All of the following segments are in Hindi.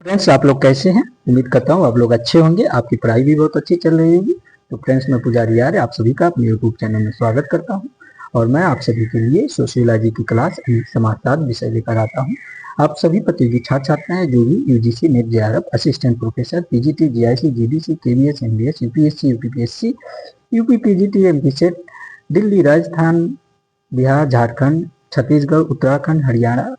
फ्रेंड्स, आप लोग कैसे हैं? उम्मीद करता हूँ आप लोग अच्छे होंगे। आपकी पढ़ाई भी बहुत अच्छी चल रही होगी। तो फ्रेंड्स, मैं पुजारी यार आप सभी का अपने यूट्यूब चैनल में स्वागत करता हूँ और मैं आप सभी के लिए सोशियोलॉजी की क्लास समाजशास्त्र विषय लेकर आता हूँ। आप सभी प्रतियोगी छात्र छात्राएं जो भी UGC NET JRF assistant professor PGT GIC GDC KVS MBS UPSC UPPSC UP PGT MPSET Delhi Rajasthan Bihar Jharkhand Chhattisgarh Uttarakhand Haryana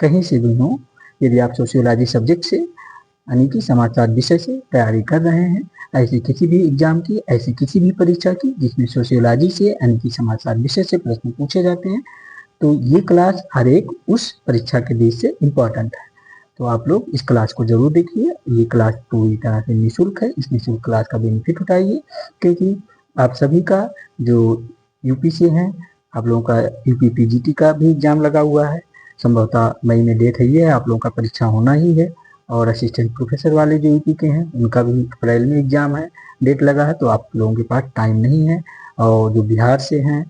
कहीं से भी हो, यदि आप सोशियोलॉजी सब्जेक्ट से यानी कि समाचार विषय से तैयारी कर रहे हैं, ऐसी किसी भी एग्जाम की, ऐसी किसी भी परीक्षा की जिसमें सोशियोलॉजी से यानी कि समाचार विषय से प्रश्न पूछे जाते हैं, तो ये क्लास हर एक उस परीक्षा के बेस से इम्पोर्टेंट है। तो आप लोग इस क्लास को जरूर देखिए। ये क्लास पूरी तरह से निःशुल्क है। इस निःशुल्क क्लास का बेनिफिट उठाइए, क्योंकि आप सभी का जो यूपी से हैं, आप लोगों का यूपी पीजीटी का भी एग्जाम लगा हुआ है। संभवतः मई में डेट है, ये है आप लोगों का परीक्षा होना ही है। और असिस्टेंट प्रोफेसर वाले जो यूपी के हैं उनका भी अप्रैल में एग्जाम है, डेट लगा है, तो आप लोगों के पास टाइम नहीं है। और जो बिहार से हैं,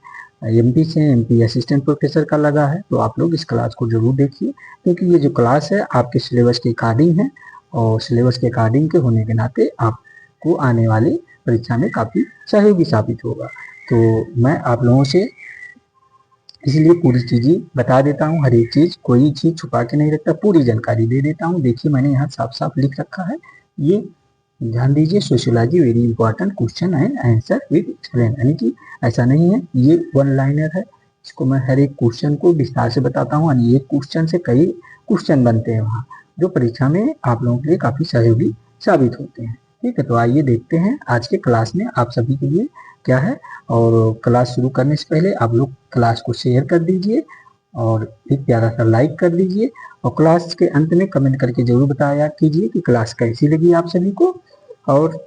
एमपी से, एमपी असिस्टेंट प्रोफेसर का लगा है, तो आप लोग इस क्लास को जरूर देखिए, क्योंकि ये जो क्लास है आपके सिलेबस के अकॉर्डिंग है और सिलेबस के अकॉर्डिंग के होने के नाते आपको आने वाली परीक्षा में काफ़ी सहयोगी साबित होगा। तो मैं आप लोगों से इसलिए पूरी चीजें बता देता हूँ, हर एक चीज, कोई चीज छुपा के नहीं रखता, पूरी जानकारी दे देता हूँ। देखिए, मैंने यहाँ साफ साफ लिख रखा है, ये ध्यान दीजिए। Sociology very important question and answer with explain, यानी कि ऐसा नहीं है ये वन लाइनर है। इसको मैं हर एक क्वेश्चन को विस्तार से बताता हूँ, यानी एक क्वेश्चन से कई क्वेश्चन बनते हैं वहाँ, जो परीक्षा में आप लोगों के लिए काफी सहयोगी साबित होते हैं। ठीक है, तो आइए देखते हैं आज के क्लास में आप सभी के लिए क्या है। और क्लास शुरू करने से पहले आप लोग क्लास को शेयर कर दीजिए और एक प्यारा सा लाइक कर दीजिए, और क्लास के अंत में कमेंट करके जरूर बताया कीजिए कि क्लास कैसी लगी आप सभी को। और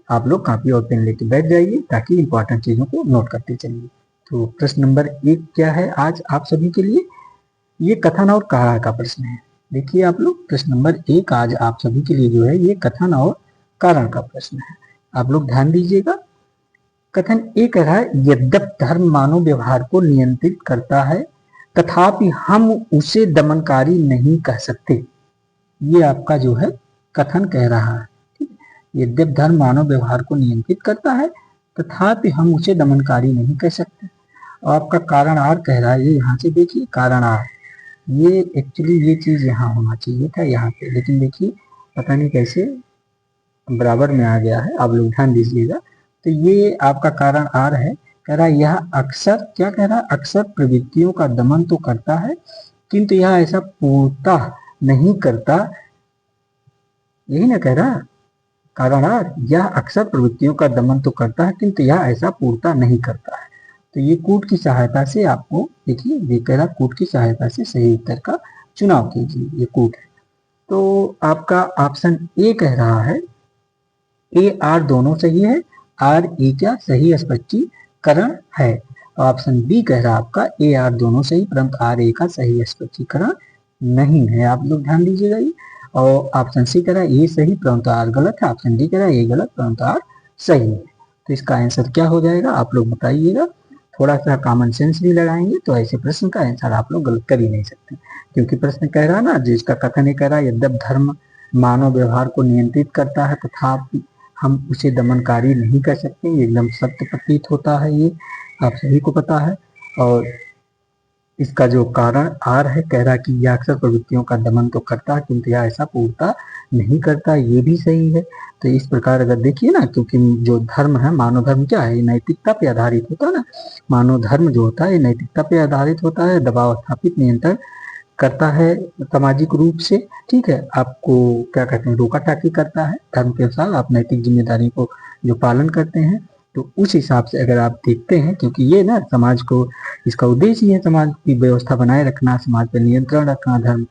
आप लोग कॉपी और पेन लेके बैठ जाइए ताकि इंपॉर्टेंट चीजों को नोट करते चलिए। तो प्रश्न नंबर 1 क्या है आज आप सभी के लिए? ये कथन और कारण का प्रश्न है। देखिए आप लोग, प्रश्न नंबर 1 आज आप सभी के लिए जो है ये कथन और कारण का प्रश्न है। आप लोग ध्यान दीजिएगा। कथन ए कह रहा है, यद्यप धर्म मानव व्यवहार को नियंत्रित करता है तथापि हम उसे दमनकारी नहीं कह सकते। ये आपका जो है कथन कह रहा है। यद्यप धर्म मानव व्यवहार को नियंत्रित करता है तथापि हम उसे दमनकारी नहीं कह सकते। और आपका कारण आर कह रहा है, ये यहाँ से देखिए, कारण आर, ये एक्चुअली ये चीज यहाँ होना चाहिए था यहाँ पे, लेकिन देखिए पता नहीं कैसे बराबर में आ गया है। आप लोग ध्यान दीजिएगा। तो ये आपका कारण आर है, कह रहा है यह अक्सर, क्या कह रहा है, अक्सर प्रवृत्तियों का दमन तो करता है किंतु यह ऐसा पूर्णतः नहीं करता। यही ना कह रहा कारण आर, यह अक्सर प्रवृत्तियों का दमन तो करता है किंतु यह ऐसा पूर्णतः नहीं करता है। तो ये कूट की सहायता से आपको देखिए, ये कह रहा कूट की सहायता से सही उत्तर का चुनाव कीजिए। ये कूट है। तो आपका ऑप्शन ए कह रहा है ए आर दोनों सही है। आर ए क्या सही स्पष्टीकरण है। ऑप्शन बी कह रहा है आपका ए आर दोनों सही परंतु आर ए का सही स्पष्टीकरण नहीं है। आप लोग ध्यान दीजिएगा ये। और ऑप्शन सी कह रहा है ए सही परंतु आर गलत है। ऑप्शन डी कह रहा है ए गलत परंतु आर सही है। तो इसका आंसर क्या हो जाएगा आप लोग बताइएगा। थोड़ा सा कॉमन सेंस भी लगाएंगे तो ऐसे प्रश्न का आंसर आप लोग गलत कर ही नहीं सकते, क्योंकि प्रश्न कह रहा है ना, जिसका कथन ये कह रहा है यद्यप धर्म मानव व्यवहार को नियंत्रित करता है तथापि हम उसे दमनकारी नहीं कर सकते। ये एकदम सत्य प्रतीत होता है, ये आप सभी को पता है। और इसका जो कारण आर है, कह रहा है कि यह अक्सर प्रवृत्तियों का दमन तो करता है किंतु यह ऐसा पूर्णता नहीं करता, ये भी सही है। तो इस प्रकार अगर देखिए ना, क्योंकि जो धर्म है, मानव धर्म क्या है, नैतिकता पे आधारित होता है ना। मानव धर्म जो होता है नैतिकता पे आधारित होता है, दबाव स्थापित नियंत्रण करता है सामाजिक रूप से। ठीक है, आपको क्या कहते हैं, रोका टाकी करता है धर्म के अनुसार, आप नैतिक जिम्मेदारी को जो पालन करते हैं। तो उस हिसाब से अगर आप देखते हैं, क्योंकि ये ना समाज को, इसका उद्देश्य ही है समाज की व्यवस्था बनाए रखना, समाज पर नियंत्रण रखना धर्म,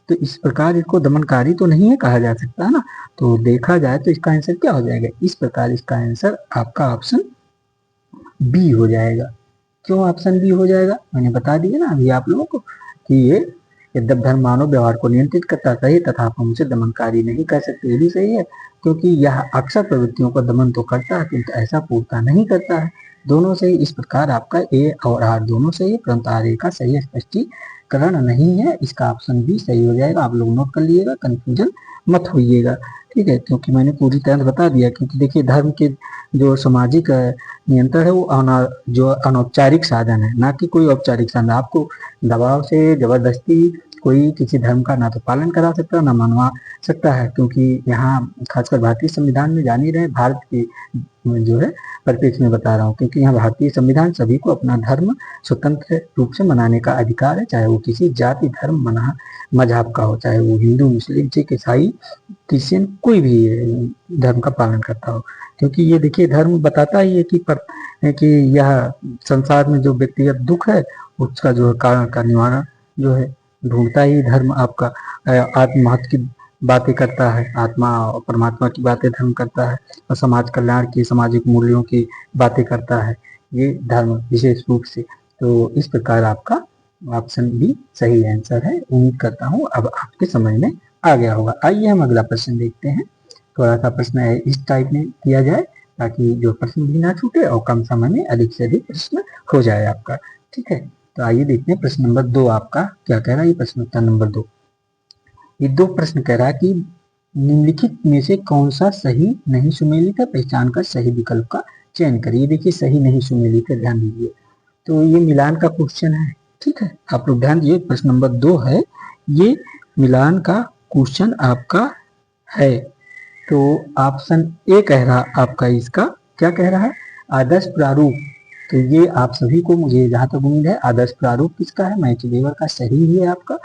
तो इस प्रकार इसको दमनकारी तो नहीं है कहा जा सकता है ना। तो देखा जाए तो इसका आंसर क्या हो जाएगा, इस प्रकार इसका आंसर आपका ऑप्शन बी हो जाएगा। क्यों ऑप्शन बी हो जाएगा, मैंने बता दिया ना अभी आप लोगों को कि ये यद्यप धर्म मानव व्यवहार को नियंत्रित करता सही तथा हम उसे दमनकारी नहीं कर सकते, ये भी सही है, क्योंकि यह अक्सर प्रवृत्तियों को दमन तो करता है किंतु ऐसा पूर्णता नहीं करता है। दोनों सही। इस प्रकार आपका ए और आर दोनों सही है परंतु आर ए का सही स्पष्टीकरण करण नहीं है, इसका ऑप्शन बी सही हो जाएगा। आप लोग नोट कर लीजिएगा, कंफ्यूजन मत होइएगा, ठीक है, क्योंकि मैंने पूरी तरह बता दिया। क्योंकि देखिए धर्म के जो सामाजिक नियंत्रण है वो जो अनौपचारिक साधन है, ना कि कोई औपचारिक साधन। आपको दबाव से जबरदस्ती कोई किसी धर्म का ना तो पालन करा सकता ना मनवा सकता है, क्योंकि यहाँ खासकर भारतीय संविधान में जान ही रहे भारत की जो है परिप्रेक्ष्य में बता रहा हूँ, क्योंकि यहाँ भारतीय संविधान सभी को अपना धर्म स्वतंत्र रूप से मनाने का अधिकार है, चाहे वो किसी जाति धर्म मजहब का हो, चाहे वो हिंदू मुस्लिम सिख ईसाई क्रिश्चियन कोई भी धर्म का पालन करता हो। क्योंकि ये देखिए धर्म बताता ही है कि यह संसार में जो व्यक्तिगत दुख है उसका जो कारण का निवारण जो है ढूंढता ही धर्म आपका आत्महत्या की बातें करता है, आत्मा और परमात्मा की बातें धर्म करता है, और समाज कल्याण की सामाजिक मूल्यों की बातें करता है ये धर्म विशेष रूप से। तो इस प्रकार आपका ऑप्शन बी सही आंसर है। उम्मीद करता हूँ अब आपके समझ में आ गया होगा। आइए हम अगला प्रश्न देखते हैं। थोड़ा सा प्रश्न है इस टाइप में किया जाए ताकि जो प्रश्न भी ना छूटे और कम समय में अधिक से अधिक प्रश्न हो जाए आपका, ठीक है। तो आइए देखते हैं प्रश्न नंबर 2 आपका क्या कह रहा है। ये प्रश्न उत्तर नंबर 2, ये 2 प्रश्न कह रहा है कि निम्नलिखित में से कौन सा सही नहीं सुमेलित है, पहचान कर सही विकल्प का चयन करिए। देखिए सही नहीं सुमेलित है, ध्यान दीजिए। तो ये मिलान का क्वेश्चन है, ठीक है। आप लोग ध्यान दीजिए, प्रश्न नंबर 2 है, ये मिलान का क्वेश्चन आपका है। तो ऑप्शन ए कह रहा आपका, इसका क्या कह रहा है, आदर्श प्रारूप। तो ये आप सभी को, मुझे जहां तक उम्मीद है, आदर्श प्रारूप किसका है, मैक्सवेबर का सही ही है आपका।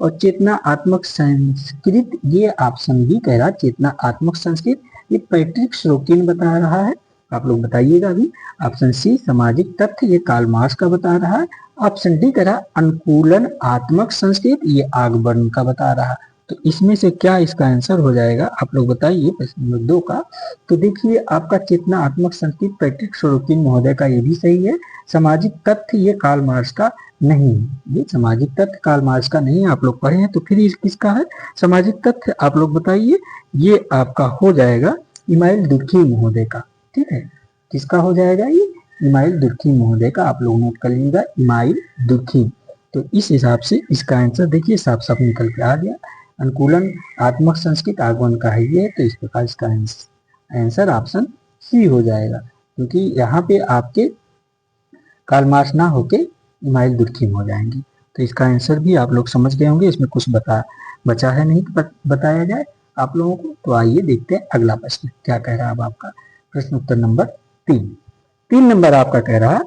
और चेतनात्मक संस्कृत, ये ऑप्शन भी कह रहा है चेतनात्मक संस्कृत, ये पैट्रिक श्रोकिन बता रहा है। आप लोग बताइएगा अभी। ऑप्शन सी सामाजिक तथ्य, ये कार्ल मार्क्स का बता रहा है। ऑप्शन डी कह रहा अनुकूलन आत्मक संस्कृत, ये आगबर्न का बता रहा है। तो इसमें से क्या इसका आंसर हो जाएगा, आप लोग बताइए प्रश्न नंबर 2 का। तो देखिए आपका चेतनात्मक संस्कृत पैट्रिक सोरोकिन महोदय का ये भी सही है। सामाजिक तथ्य ये कार्ल मार्क्स का नहीं है, ये सामाजिक तथ्य कार्ल मार्क्स का नहीं है, आप लोग पढ़े हैं। तो फिर किसका है सामाजिक तथ्य, आप लोग बताइए। ये आपका हो जाएगा इमाइल दुर्खी महोदय का, ठीक है। किसका हो जाएगा ये, इमाइल दुर्खी महोदय का। आप लोग नोट कर लीजिएगा, इमाइल दुर्खी। तो इस हिसाब से इसका आंसर देखिए साफ साफ निकल के आ गया, अनुकूलन आत्मक संस्कृत आगमन का है ये। तो इस प्रकार इसका आंसर ऑप्शन सी हो जाएगा, क्योंकि यहाँ पे आपके कार्ल मार्क्स ना होके इमाइल दुर्खिम हो जाएंगे। तो इसका आंसर भी आप लोग समझ गए होंगे, इसमें कुछ बचा है नहीं तो बताया जाए आप लोगों को। तो आइए देखते हैं अगला प्रश्न क्या कह रहा है। अब आपका प्रश्न उत्तर नंबर 3 नंबर आपका कह रहा है,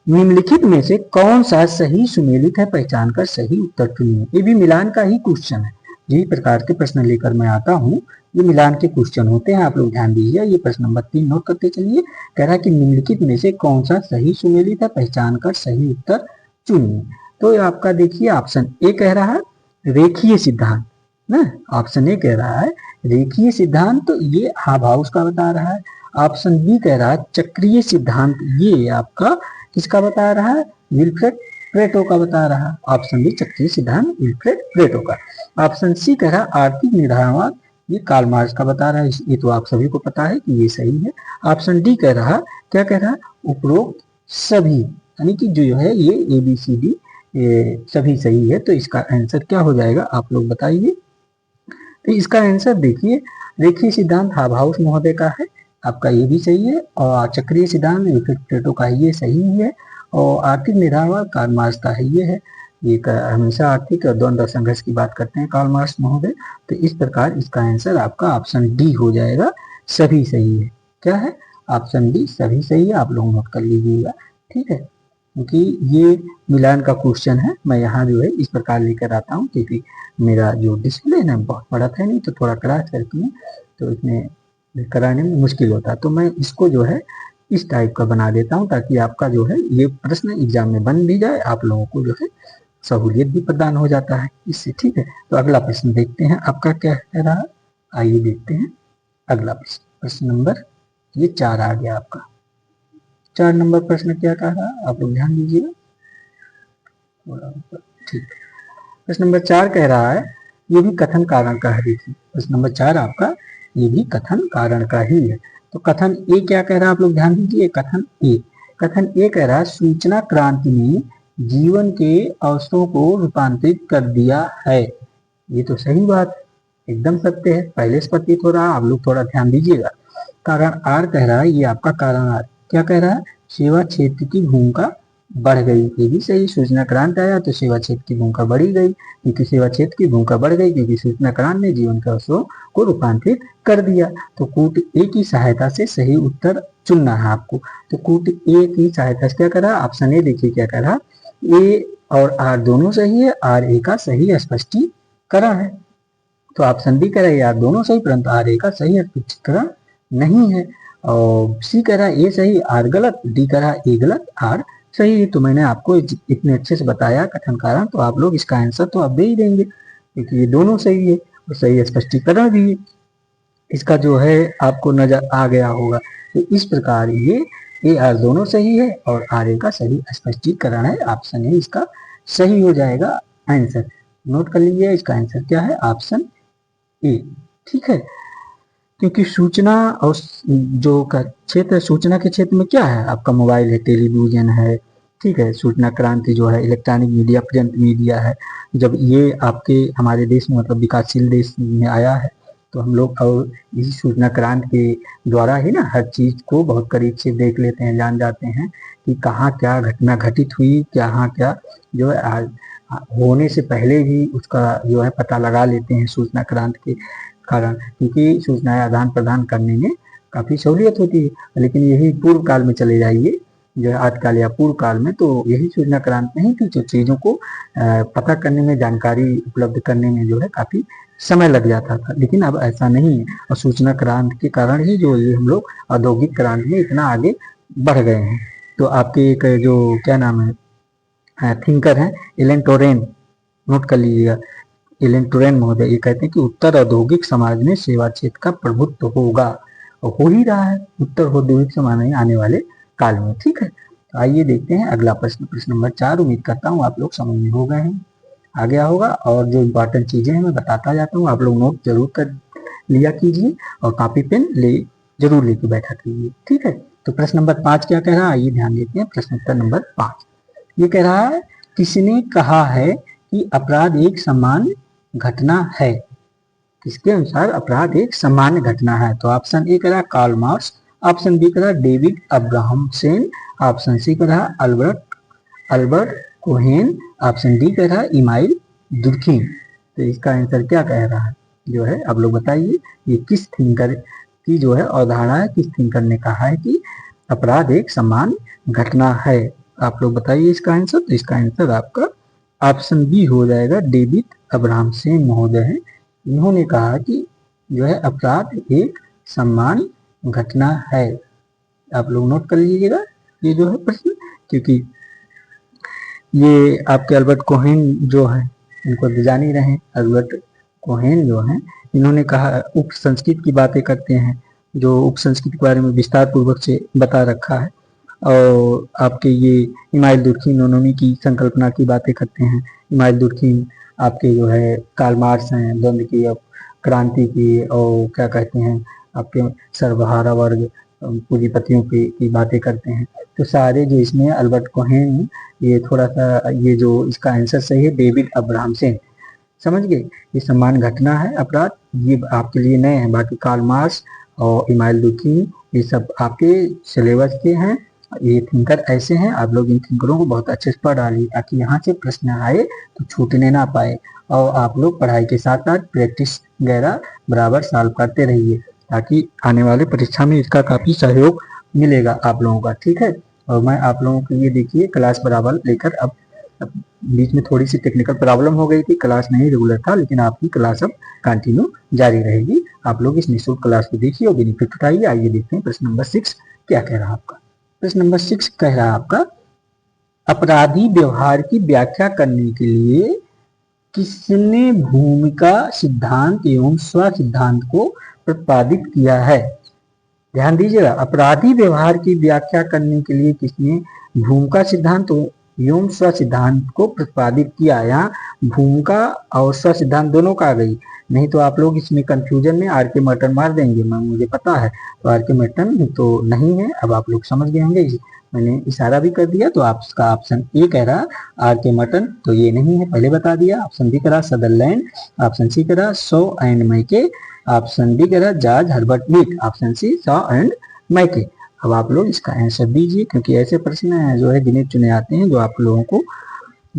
निम्नलिखित में से कौन सा सही सुमेलित है, पहचान कर सही उत्तर चुनिए। ये भी मिलान का ही क्वेश्चन है, यही प्रकार के प्रश्न लेकर मैं आता हूँ, ये मिलान के क्वेश्चन होते हैं। आप लोग ध्यान दीजिए, ये प्रश्न नंबर 3 नोट करते चलिए। कह रहा है कि निम्नलिखित में से कौन सा सही सुमेलित है, पहचान कर सही उत्तर चुनिए। तो आपका देखिए ऑप्शन ए कह रहा है रेखीय सिद्धांत ना, ऑप्शन ए कह रहा है रेखीय सिद्धांत, तो ये हाव हाउस का बता रहा है। ऑप्शन बी कह रहा है चक्रीय सिद्धांत, ये आपका किसका बता रहा है, विल्फ्रेड प्रेटो का बता रहा है। ऑप्शन बी चक्रीय सिद्धांत विल्फ्रेड प्रेटो का। ऑप्शन सी कह रहा है आर्थिक निर्धारणवाद, ये कार्ल मार्क्स का बता रहा है, ये तो आप सभी को पता है कि ये सही है। ऑप्शन डी कह रहा क्या कह रहा है, उपरोक्त सभी, यानी कि जो है ये ABCD सभी सही है। तो इसका आंसर क्या हो जाएगा, आप लोग बताइए। तो इसका आंसर देखिए रेखीय सिद्धांत हाव हाउस महोदय का है, आपका ये भी सही है। और चक्रीय सिद्धांत विल्फ्रेड प्रेटो का ये सही है। और आर्थिक निर्धारणवाद कार्ल मार्क्स का है, ये है। ये हमेशा आर्थिक और द्वंद्व संघर्ष की बात करते हैं कार्ल मार्क्स महोदय। तो इस प्रकार इसका आंसर आपका ऑप्शन डी हो जाएगा, सभी सही है। क्या है, ऑप्शन डी सभी सही है, आप लोग नोट कर लीजिएगा, ठीक है। क्योंकि ये मिलान का क्वेश्चन है, मैं यहाँ जो है इस प्रकार लेकर आता हूँ, क्योंकि मेरा जो डिस्प्ले है ना बहुत बड़ा था नहीं, तो थोड़ा क्रैश करके हूँ, तो इसमें कराने में मुश्किल होता है। तो मैं इसको जो है इस टाइप का बना देता हूँ, ताकि आपका जो है ये प्रश्न एग्जाम में बन भी जाए, आप लोगों को जो है सहूलियत भी प्रदान हो जाता है इससे, ठीक है। तो अगला प्रश्न देखते हैं आपका क्या कह रहा है। आइए देखते हैं अगला प्रश्न, प्रश्न नंबर ये 4 आ गया आपका। 4 नंबर प्रश्न क्या कह रहा है, आप लोग ध्यान दीजिएगा, ठीक। प्रश्न नंबर 4 कह रहा है ये भी कथन कारण का है। देखिए प्रश्न नंबर 4 आपका ये भी कथन कारण का ही है। तो कथन ए क्या कह रहा है, आप लोग ध्यान दीजिए। कथन ए कह रहा है सूचना क्रांति में जीवन के अवसरों को रूपांतरित कर दिया है। ये तो सही बात, एकदम सत्य है, पहले से प्रतीत हो रहा है। आप लोग थोड़ा ध्यान दीजिएगा। कारण आर कह रहा है, ये आपका कारण आर क्या कह रहा है, सेवा क्षेत्र की भूमिका बढ़ गई। ये भी सही, सूचना क्रांति आया तो सेवा क्षेत्र की भूमिका बढ़ी गई, क्योंकि सेवा क्षेत्र की भूमिका बढ़ गई क्योंकि सूचना क्रांति ने जीवन के अवसरों को रूपांतरित कर दिया। तो कूट ए की सहायता से सही उत्तर चुनना है आपको। तो कूट ए की सहायता से क्या करा, ऑप्शन ए देखिए क्या करा, ए और आर दोनों सही है, आर ए का सही स्पष्टीकरण है। तो ऑप्शन बी कह रहा है यार दोनों सही, परंतु आर ए का सही स्पष्टीकरण नहीं है। और सी कह रहा है ए सही आर गलत, डी कह रहा है ए गलत आर सही है। तो मैंने आपको इतने अच्छे से बताया कथन कारण, तो आप लोग इसका आंसर तो आप दे ही देंगे, क्योंकि ये दोनों सही है और सही स्पष्टीकरण भी है। इसका जो है आपको नजर आ गया होगा। तो इस प्रकार ये ए आर दोनों सही है और आर ए का सही स्पष्टीकरण है। ऑप्शन ए इसका सही हो जाएगा आंसर। नोट कर लीजिए, इसका आंसर क्या है, ऑप्शन ए। ठीक है, क्योंकि सूचना और जो का क्षेत्र, सूचना के क्षेत्र में क्या है, आपका मोबाइल है, टेलीविजन है, ठीक है, सूचना क्रांति जो है इलेक्ट्रॉनिक मीडिया, प्रिंट मीडिया है। जब ये आपके हमारे देश में मतलब विकासशील देश में आया है, तो हम लोग और इसी सूचना क्रांति के द्वारा ही ना हर चीज को बहुत करीब से देख लेते हैं, जान जाते हैं कि कहाँ क्या घटना घटित हुई, कहाँ क्या जो है होने से पहले भी उसका जो है पता लगा लेते हैं सूचना क्रांति के कारण, क्योंकि सूचनाएं आदान प्रदान करने में काफी सहूलियत होती है। लेकिन यही पूर्व काल में चले जाइए, जो है आजकल या पूर्व काल में, तो यही सूचना क्रांति नहीं थी, जो चीजों को पता करने में, जानकारी उपलब्ध करने में जो है काफी समय लग जाता था। लेकिन अब ऐसा नहीं है, और सूचना क्रांति के कारण ही जो ये हम लोग औद्योगिक क्रांति में इतना आगे बढ़ गए हैं। तो आपके एक जो क्या नाम है थिंकर है एलन टोरेन, नोट कर लीजिएगा, एलन टोरेन महोदय, ये कहते हैं कि उत्तर औद्योगिक समाज में सेवा क्षेत्र का प्रभुत्व होगा, और हो ही रहा है उत्तर औद्योगिक समाज में आने वाले काल में। ठीक है, तो आइए देखते हैं अगला प्रश्न, प्रश्न नंबर 4। उम्मीद करता हूँ आप लोग समझ में हो गए हैं, आ गया होगा। और जो इम्पोर्टेंट चीजें हैं मैं बताता जाता हूँ, आप लोग नोट जरूर कर लिया कीजिए और कॉपी पेन जरूर लेके बैठा कीजिए। ठीक है, तो प्रश्न नंबर 5 क्या कह रहा है, आइए ध्यान देते हैं। प्रश्न उत्तर नंबर 5 ये कह रहा है, किसने कहा है कि अपराध एक सामान्य घटना है। किसके अनुसार अपराध एक सामान्य घटना है। तो ऑप्शन ए कह रहा है कार्ल मार्क्स, ऑप्शन बी कह रहा है डेविड अब्राहमसेन, ऑप्शन सी कह रहा है अल्बर्ट कोहेन, ऑप्शन डी कह रहा है इमाइल दुर्खीम। तो इसका आंसर क्या कह रहा है जो है, आप लोग बताइए, ये किस थिंकर की जो है अवधारणा है, किस थिंकर ने कहा है कि अपराध एक सामान्य घटना है। आप लोग बताइए इसका आंसर। तो इसका आंसर आपका ऑप्शन बी हो जाएगा, डेविड अब्राहमसेन महोदय है। इन्होंने कहा कि जो है अपराध एक सामान्य घटना है। आप लोग नोट कर लीजिएगा ये जो है प्रश्न, क्योंकि ये आपके अल्बर्ट कोहेन जो है, इनको तो जान ही रहे, अल्बर्ट कोहेन जो है, इन्होंने कहा, उप संस्कृत की बातें करते हैं, जो उप संस्कृत के बारे में विस्तार पूर्वक से बता रखा है। और आपके ये इमाइल दुर्खीम इकोनॉमी की संकल्पना की बातें करते हैं। इमाइल दुर्खीम आपके जो है कार्ल मार्क्स हैं, द्वंद्व की और क्रांति की, और क्या कहते हैं आपके सर्वहारा वर्ग पूंजीपतियों की बातें करते हैं। तो सारे जो इसमें अल्बर्ट कोहेन, ये थोड़ा सा ये जो इसका आंसर सही है डेविड अब्राहमसेन, समझ गए। ये समान घटना है अपराध, ये आपके लिए नए हैं। बाकी कार्ल मार्क्स और इमाइल दुर्खीम ये सब आपके सिलेबस के हैं, ये थिंकर ऐसे हैं। आप लोग इन थिंकरों को बहुत अच्छे से पढ़ डालिए, ताकि यहाँ से प्रश्न आए तो छूटने ना पाए। और आप लोग पढ़ाई के साथ साथ प्रैक्टिस वगैरह बराबर सॉल्व करते रहिए, ताकि आने वाले परीक्षा में इसका काफी सहयोग मिलेगा आप लोगों का। ठीक है, और मैं आप लोगों के लिए देखिए क्लास बराबर लेकर, अब बीच में थोड़ी सी टेक्निकल प्रॉब्लम हो गई थी, क्लास नहीं रेगुलर था, लेकिन आपकी क्लास अब कंटिन्यू जारी रहेगी। आप लोग इस निःशुल्क क्लास को देखिए और बेनिफिट उठाइए। आइए देखते हैं प्रश्न नंबर 6 क्या कह रहा है आपका। प्रश्न नंबर 6 कह रहा है आपका, अपराधी व्यवहार की व्याख्या करने के लिए किसने भूमिका सिद्धांत एवं स्व सिद्धांत को प्रतिपादित किया है। ध्यान दीजिएगा, अपराधी व्यवहार की व्याख्या करने के लिए किसने भूमिका सिद्धांत व्योम स्व सिद्धांत को प्रतिपादित किया। यहाँ भूमिका और स्व सिद्धांत दोनों का आ गई, नहीं तो आप लोग इसमें कंफ्यूजन में आर के मर्टन मार देंगे, मुझे पता है। तो आर के मर्टन तो नहीं है, अब आप लोग समझ गए होंगे, मैंने इशारा भी कर दिया। तो आपका ऑप्शन ए कह रहा आर के मर्टन, तो ये नहीं है, पहले बता दिया। ऑप्शन बी कह रहा सदरलैंड, ऑप्शन सी कह रहा Shaw and McKay, option D कह रहा George Herbert Mead, option C Shaw and McKay. अब आप लोग इसका आंसर दीजिए, क्योंकि ऐसे प्रश्न जो है गिने चुने आते हैं जो आप लोगों को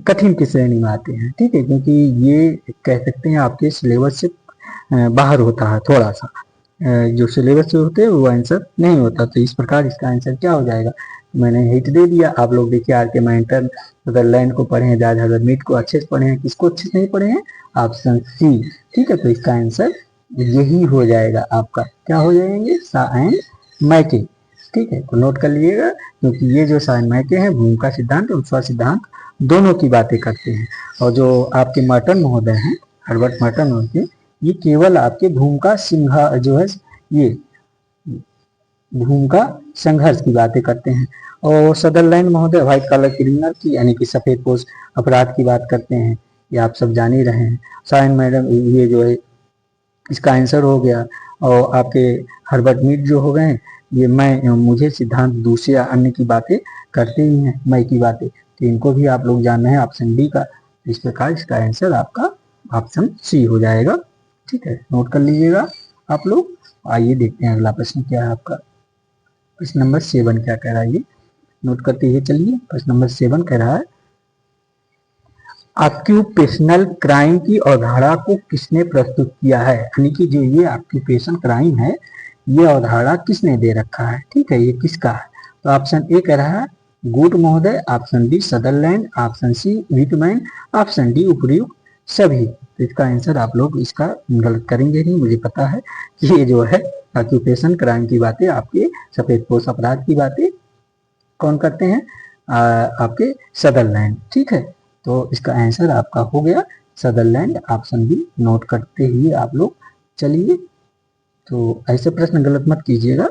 कठिन की श्रेणी में आते हैं, ठीक है, क्योंकि ये कह सकते हैं आपके सिलेबस से बाहर होता है, थोड़ा सा जो सिलेबस से होते हैं वो आंसर नहीं होता। तो इस प्रकार इसका आंसर क्या हो जाएगा, मैंने हिट दे दिया। आप लोग देखिए आर के मैंटन, सदरलैंड को पढ़े हैं, जॉर्ज हर्बर्ट मीड को अच्छे से पढ़े हैं, किसको अच्छे से नहीं पढ़े हैं, ऑप्शन सी, ठीक है। तो इसका आंसर यही हो जाएगा आपका, क्या हो जाएंगे, शॉ एंड मैके, ठीक है। तो नोट कर लीजिएगा, क्योंकि ये जो शॉ एंड मैके हैं भूमिका सिद्धांत और स्व सिद्धांत दोनों की बातें करते हैं। और जो आपके मर्टन महोदय हैं, हर्बर्ट मर्टन महोदय, ये केवल आपके भूमिका सिंहा जो है ये भूमिका संघर्ष की बातें करते हैं। और सदरलैंड महोदय व्हाइट कॉलर क्रिमिनल की यानी कि सफेद पोश अपराध की बात करते हैं, ये आप सब जान ही रहे हैं। साइन मैडम ये जो है इसका आंसर हो गया। और आपके हर्बर्ट मीड जो हो गए ये मैं मुझे सिद्धांत दूसरे या अन्य की बातें करते ही हैं, मैं की बातें, तो इनको भी आप लोग जान रहे हैं, ऑप्शन डी का। इस प्रकार इसका आंसर आपका ऑप्शन सी हो जाएगा, ठीक है, नोट कर लीजिएगा आप लोग। आइए देखते हैं अगला प्रश्न क्या है आपका। प्रश्न नंबर 7 क्या कह रहा है, ये नोट करते हुए चलिए। प्रश्न नंबर 7 कह रहा है ऑक्यूपेशनल क्राइम की अवधारणा को किसने प्रस्तुत किया है, यानी कि जो ये ऑक्यूपेशन क्राइम है ये अवधारणा किसने दे रखा है, ठीक है, ये किसका है। तो ऑप्शन ए कह रहा है गुड महोदय, option B Sutherland, option C Whitman, option D उपर्युक्त सभी। तो इसका आंसर आप लोग इसका गलत करेंगे नहीं, मुझे पता है कि ये जो है ऑक्यूपेशन क्राइम की बातें, आपके सफेद पोश अपराध की बातें कौन करते हैं, आपके सदरलैंड, ठीक है। तो इसका आंसर आपका हो गया सदरलैंड, ऑप्शन बी, नोट करते हुए आप लोग चलिए। तो ऐसे प्रश्न गलत मत कीजिएगा,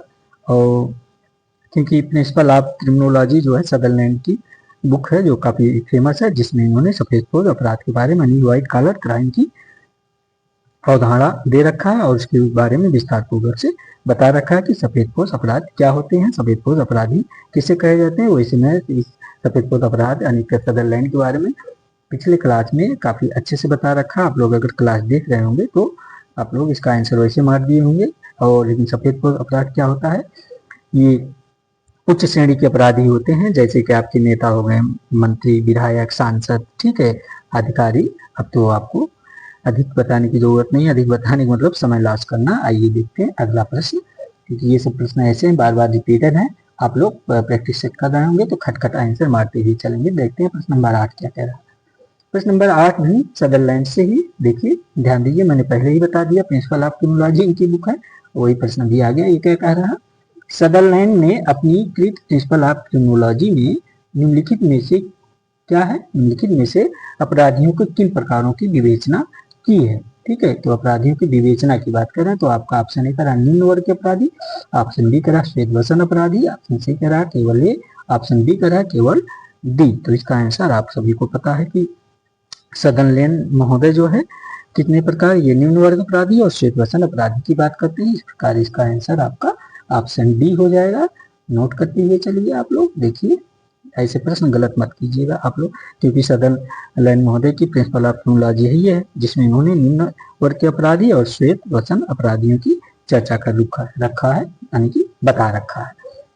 और क्योंकि प्रिंसिपल ऑफ क्रिमिनोलॉजी जो है सदरलैंड की बुक है जो काफ़ी फेमस है, जिसमें इन्होंने सफेद पोश अपराध के बारे में यानी व्हाइट कॉलर क्राइम की अवधारणा दे रखा है और उसके बारे में विस्तार पूर्वक से बता रखा है कि सफेद पोश अपराध क्या होते हैं, सफेद पोश अपराधी किसे कहे जाते हैं। वैसे मैं इस सफेद पोश अपराध यानी कि सदरलैंड के बारे में पिछले क्लास में काफ़ी अच्छे से बता रखा। आप लोग अगर क्लास देख रहे होंगे तो आप लोग इसका आंसर वैसे मार दिए होंगे। और लेकिन सफेद पोश अपराध क्या होता है, ये उच्च श्रेणी के अपराधी होते हैं, जैसे कि आपके नेता हो गए, मंत्री, विधायक, सांसद, ठीक है, अधिकारी। अब तो आपको अधिक बताने की जरूरत नहीं, अधिक बताने का मतलब समय लॉस करना। आइए देखते हैं अगला प्रश्न, क्योंकि ये सब प्रश्न ऐसे हैं बार बार रिपीटेड हैं, आप लोग प्रैक्टिस सेट कर रहे होंगे तो खटखट आंसर मारते ही चलेंगे। देखते हैं प्रश्न नंबर 8 क्या कह रहा है। प्रश्न नंबर 8 भी सदरलैंड से ही, देखिए ध्यान दीजिए, मैंने पहले ही बता दिया, प्रिंसिपल ऑफ क्रिमिनोलॉजी इनकी बुक है, वही प्रश्न भी आ गया। ये क्या कह रहा है, सदरलैंड ने अपनी कृत प्रिंसिपल ऑफ क्रिमिनोलॉजी में निम्नलिखित में से क्या है, निम्नलिखित में से अपराधियों के किन प्रकारों की विवेचना की है, ठीक है। तो अपराधियों की विवेचना की बात करें तो आपका ऑप्शन ए करा निम्न वर्ग के अपराधी, ऑप्शन बी करा श्वेत वसन अपराधी, ऑप्शन सी करा केवल ए, ऑप्शन बी करा केवल डी। तो इसका आंसर आप सभी को पता है कि सदरलैंड महोदय जो है कितने प्रकार, ये निम्न वर्ग अपराधी और श्वेत वसन अपराधी की बात करते हैं। इस प्रकार इसका आंसर आपका ऑप्शन डी हो जाएगा। नोट करते हुए चलिए आप लोग, देखिए ऐसे प्रश्न गलत मत कीजिएगा आप लोग, क्योंकि सदरलैंड महोदय की प्रिंसिपल ऑफ क्रिमिनोलॉजी यही है जिसमें इन्होंने निम्न वर्ग के अपराधी और श्वेत वसन अपराधियों की चर्चा कर रखा है, यानी कि बता रखा है।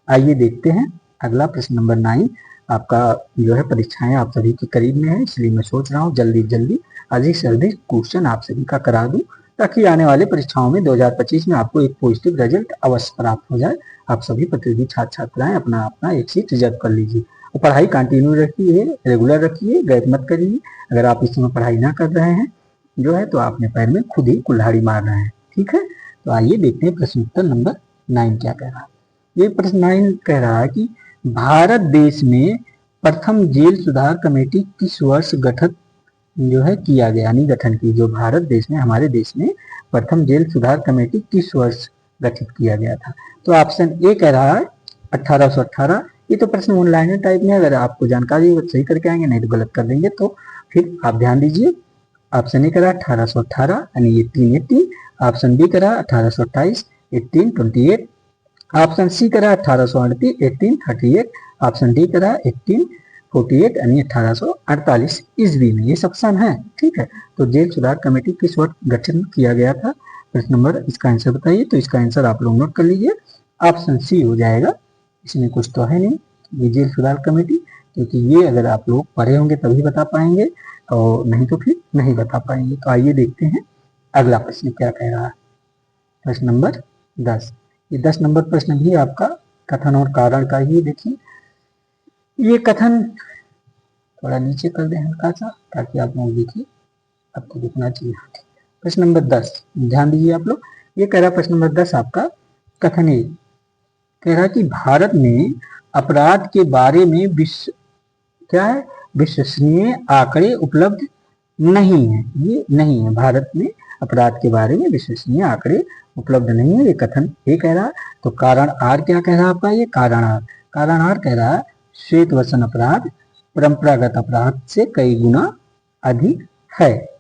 आइए देखते हैं अगला प्रश्न नंबर 9। आपका जो है परीक्षाएं आप सभी के करीब में है, इसलिए मैं सोच रहा हूँ जल्दी अधिक से अधिक क्वेश्चन आप सभी का करा दूं, ताकि आने वाले परीक्षाओं में 2025 में आपको एक पॉजिटिव रिजल्ट अवश्य प्राप्त हो जाए। आप सभी प्रतियोगी छात्र छात्राएं अपना एक सीट रिजर्व कर लीजिए और पढ़ाई कंटिन्यू रखिए, रेगुलर रखिए, गैप मत करिए। अगर आप इस समय पढ़ाई ना कर रहे हैं जो है तो अपने पैर में खुद ही कुल्हाड़ी मार रहे हैं, ठीक है। तो आइए देखते हैं प्रश्न उत्तर नंबर 9 क्या कह रहा है। ये प्रश्न 9 कह रहा है कि भारत देश में प्रथम जेल सुधार कमेटी किस वर्ष गठित जो है किया गया, यानी गठन की, जो भारत देश में, हमारे देश में प्रथम जेल सुधार कमेटी किस वर्ष गठित किया गया था। तो ऑप्शन ए कह रहा है 1818, ये तो प्रश्न ऑनलाइन टाइप में, अगर आपको जानकारी हो सही करके आएंगे, नहीं तो गलत कर देंगे। तो फिर आप ध्यान दीजिए, ऑप्शन ए करा 1818 यानी 1880, ऑप्शन बी करा 1828 1828, ऑप्शन सी करा 1838 1838, ऑप्शन डी करा 1848 यानी 1848 ईस्वी में। ये ऑप्शन है, ठीक है। तो जेल सुधार कमेटी किस वर्ष गठन किया गया था? प्रश्न नंबर, इसका आंसर बताइए। तो इसका आंसर आप लोग नोट कर लीजिए, ऑप्शन सी हो जाएगा। इसमें कुछ तो है नहीं, ये जेल सुधार कमेटी, क्योंकि ये अगर आप लोग पढ़े होंगे तभी बता पाएंगे, और नहीं तो फिर नहीं बता पाएंगे। तो आइए देखते हैं अगला प्रश्न क्या कह रहा है। प्रश्न नंबर 10, ये 10 नंबर प्रश्न भी आपका कथन और कारण का ही। देखिए ये कथन थोड़ा नीचे कर दें हल्का सा, ताकि आप लोग देखिए, आपको दिखना चाहिए। प्रश्न नंबर 10 ध्यान दीजिए आप लोग, ये कह रहा प्रश्न नंबर 10 आपका कथन है, कह रहा कि भारत में अपराध के बारे में क्या है, विश्वसनीय आंकड़े उपलब्ध नहीं है। ये नहीं है, भारत में अपराध के बारे में विश्वसनीय आंकड़े उपलब्ध नहीं है, ये कथन ये कह रहा। तो कारण आर क्या कह रहा आपका, ये कारण आर कह रहा है श्वेत वसन अपराध परंपरागत अपराध से कई गुना अधिक है।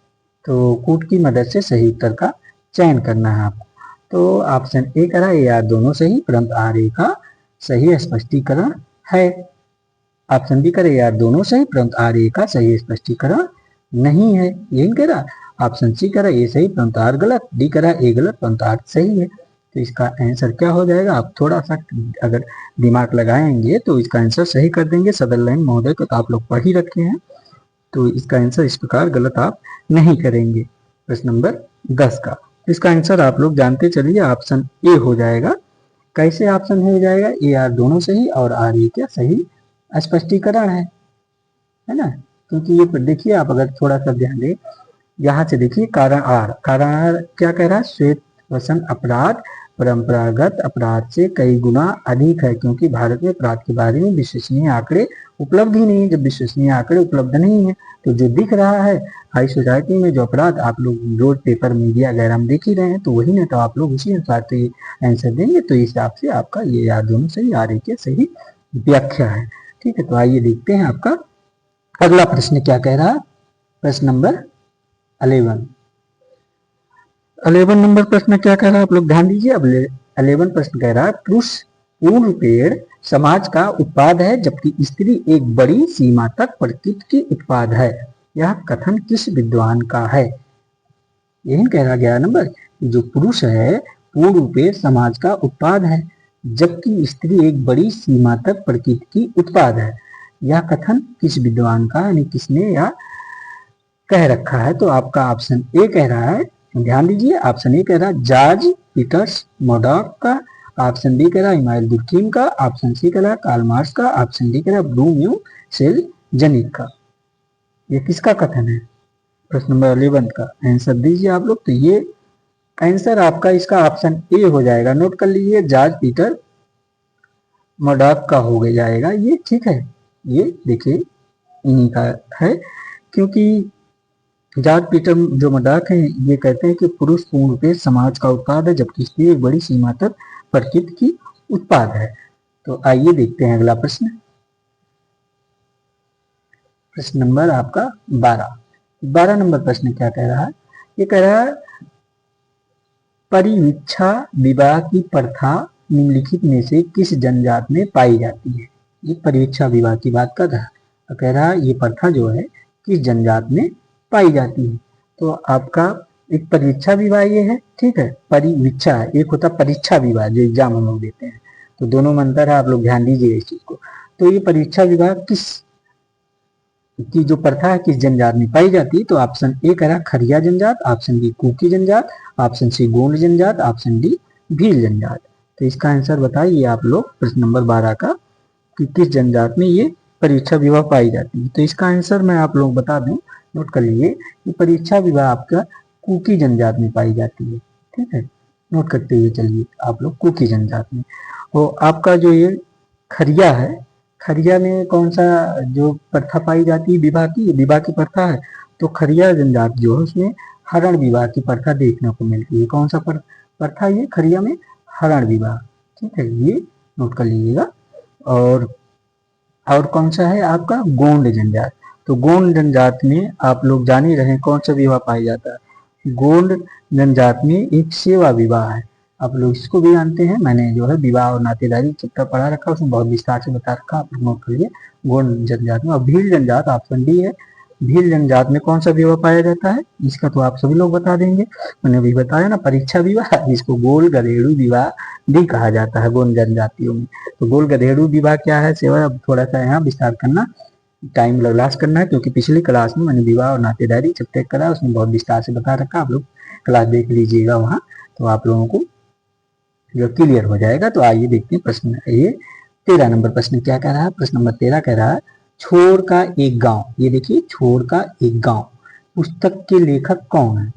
तो कूट की मदद से सही उत्तर का चयन करना है आपको। तो ऑप्शन ए कह रहा है यार दोनों सही, परंतु आर ए का सही स्पष्टीकरण है। ऑप्शन बी करे यार दोनों सही, परंतु आर ए का सही स्पष्टीकरण नहीं है, यही कह रहा। ऑप्शन सी करा ये सही, परंतु आर गलत। डी करा ए गलत, परंतु आर सही है। तो इसका आंसर क्या हो जाएगा? आप थोड़ा सा अगर दिमाग लगाएंगे तो इसका आंसर सही कर देंगे। सदरलैंड महोदय को तो आप लोग पढ़ ही रखे हैं, तो इसका आंसर इस प्रकार गलत आप नहीं करेंगे। प्रश्न नंबर 10 का इसका आंसर आप लोग जानते चलिए, ऑप्शन ए हो जाएगा। कैसे ऑप्शन हो जाएगा? ए आर दोनों सही और आर ए क्या सही स्पष्टीकरण है ना। क्योंकि ये देखिए, आप अगर थोड़ा सा ध्यान दें, यहाँ से देखिए कारण आर क्या कह रहा है, श्वेत वसन अपराध परंपरागत अपराध से कई गुना अधिक है, क्योंकि भारत में अपराध के बारे में विश्वसनीय आंकड़े उपलब्ध ही नहीं। जब विश्वसनीय आंकड़े उपलब्ध नहीं है तो जो दिख रहा है हाई सोसाइटी में जो अपराध आप लोग रोड पेपर मीडिया वगैरह में देख ही रहे हैं, तो वही ना, तो आप लोग उसी अनुसार से आंसर देंगे। तो इस हिसाब से आपका ये यार दोनों सही, आर ए के सही व्याख्या है, ठीक है। तो आइए देखते हैं आपका अगला प्रश्न क्या कह रहा है। प्रश्न नंबर 11 नंबर प्रश्न क्या कह रहा है, आप लोग ध्यान दीजिए। अब 11 प्रश्न कह रहा है पुरुष पूर्ण पेड़ समाज का उत्पाद है, जबकि स्त्री एक बड़ी सीमा तक प्रकृति की उत्पाद है। यह कथन किस विद्वान का है? यही कह रहा 11 नंबर, जो पुरुष है पूर्ण रूपे समाज का उत्पाद है, जबकि स्त्री एक बड़ी सीमा तक प्रकृति की उत्पाद है। यह कथन किस विद्वान का, यानी किसने यह कह रखा है? तो आपका ऑप्शन ए कह रहा है, ध्यान दीजिए, ऑप्शन ए कह रहा है जॉर्ज पीटर्स मर्डॉक का, ऑप्शन बी कह रहा है इमानुएल दुर्खीम का, ऑप्शन सी कह रहा है कार्ल मार्क्स का, ऑप्शन डी कह रहा है ब्लूम सेलजनिक का। ये किसका कथन है? प्रश्न नंबर 11 का आंसर दीजिए आप लोग। तो ये आंसर आपका इसका ऑप्शन ए हो जाएगा, नोट कर लीजिए, जॉर्ज पीटर मर्डॉक का हो जाएगा ये, ठीक है। ये देखिए इन्हीं का है, क्योंकि जॉर्ज पीटर जो मर्डॉक है ये कहते हैं कि पुरुष पूर्ण रूप से समाज का उत्पाद है, जबकि स्त्री एक बड़ी सीमा तक प्रकृति की उत्पाद है। तो आइए देखते हैं अगला प्रश्न। प्रश्न नंबर आपका 12 नंबर प्रश्न क्या कह रहा है? ये कह रहा है परिवीक्षा विवाह की प्रथा निम्नलिखित में से किस जनजात में पाई जाती है? ये परिवीक्षा विवाह की बात कर रहा है, तो कह रहा है ये प्रथा जो है किस जनजात में पाई जाती है। तो आपका एक परीक्षा विवाह ये है, ठीक है, परिवीक्षा है, एक होता परीक्षा विवाह जो एग्जाम हम लोग देते हैं, तो दोनों में अंतर है, आप लोग ध्यान दीजिए इस चीज को। तो ये परीक्षा विवाह किस की जो प्रथा है किस जनजात में पाई जाती है? तो ऑप्शन ए कह रहा खरिया जनजात, ऑप्शन बी कुकी जनजात, ऑप्शन सी गोंड जनजात, ऑप्शन डी भील जनजात। तो इसका आंसर बताइए आप लोग प्रश्न नंबर 12 का, कि किस जनजात में ये परीक्षा विवाह पाई जाती है। तो इसका आंसर मैं आप लोग बता दूं, नोट कर लीजिए कि परीक्षा विवाह आपका कुकी जनजात में पाई जाती है, ठीक है। नोट करते हुए चलिए आप लोग, कुकी जनजात में। और आपका जो ये खरिया है, खरिया में कौन सा जो प्रथा पाई जाती है विवाह की प्रथा है, तो खरिया जनजात जो है उसमें हरण विवाह की प्रथा देखने को मिलती है। कौन सा प्रथा ये खरिया में? हरण विवाह, ठीक है, ये नोट कर लीजिएगा। और और कौन सा है आपका गोंड जनजात। तो गोंड जनजात में आप लोग जान ही रहे हैं कौन सा विवाह पाया जाता है। गोंड जनजात में एक सेवा विवाह है, आप लोग इसको भी जानते हैं। मैंने जो है विवाह और नातेदारी चैप्टर पढ़ा रखा है, उसमें बहुत विस्तार से बता रखा, आप लोग नोट करिए। गोंड जनजात में। और भील जनजात ऑप्शन डी है। भील जनजात में कौन सा विवाह पाया जाता है, इसका तो आप सभी लोग बता देंगे, मैंने अभी बताया ना, परीक्षा विवाह, जिसको गोल गधेड़ू विवाह भी कहा जाता है गोंड जनजातियों में। तो गोल गधेड़ू विवाह क्या है, सेवा, अब थोड़ा सा यहाँ विस्तार करना, टाइम लास्ट करना है, क्योंकि पिछली क्लास में मैंने विवाह और नातेदारी चैप्टर करा, उसमें बहुत विस्तार से बता रखा, आप लोग क्लास देख लीजिएगा वहाँ, तो आप लोगों को जो क्लियर हो जाएगा। तो आइए देखते हैं प्रश्न, ये 13 नंबर प्रश्न क्या कह रहा है। प्रश्न नंबर 13 कह रहा है छोर का एक गांव, ये देखिए छोर का एक गांव पुस्तक के लेखक कौन है,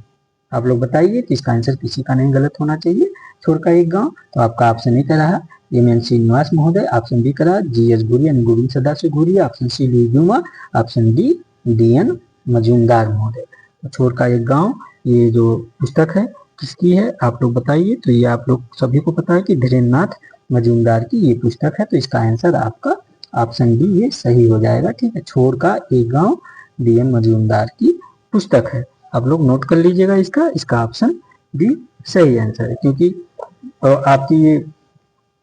आप लोग बताइए। तो इसका आंसर किसी का नहीं गलत होना चाहिए। छोर का एक गांव, तो आपका ऑप्शन ए कह रहा है एम.एन. श्रीनिवास महोदय, ऑप्शन बी कह रहा है जी.एस. घुरी यानी Govind Sadashiv Ghurye, option C Louis Dumont, option D D N. Majumdar महोदय। तो छोर का एक गांव ये जो पुस्तक है किसकी है, आप लोग बताइए। तो ये आप लोग सभी को पता है कि धीरेन्द्र नाथ मजूमदार की ये पुस्तक है। तो इसका आंसर आपका ऑप्शन डी ये सही हो जाएगा, ठीक है। छोर का एक गांव डी.एन. मजूमदार की पुस्तक है, आप लोग नोट कर लीजिएगा इसका ऑप्शन डी सही आंसर है। क्योंकि आपकी ये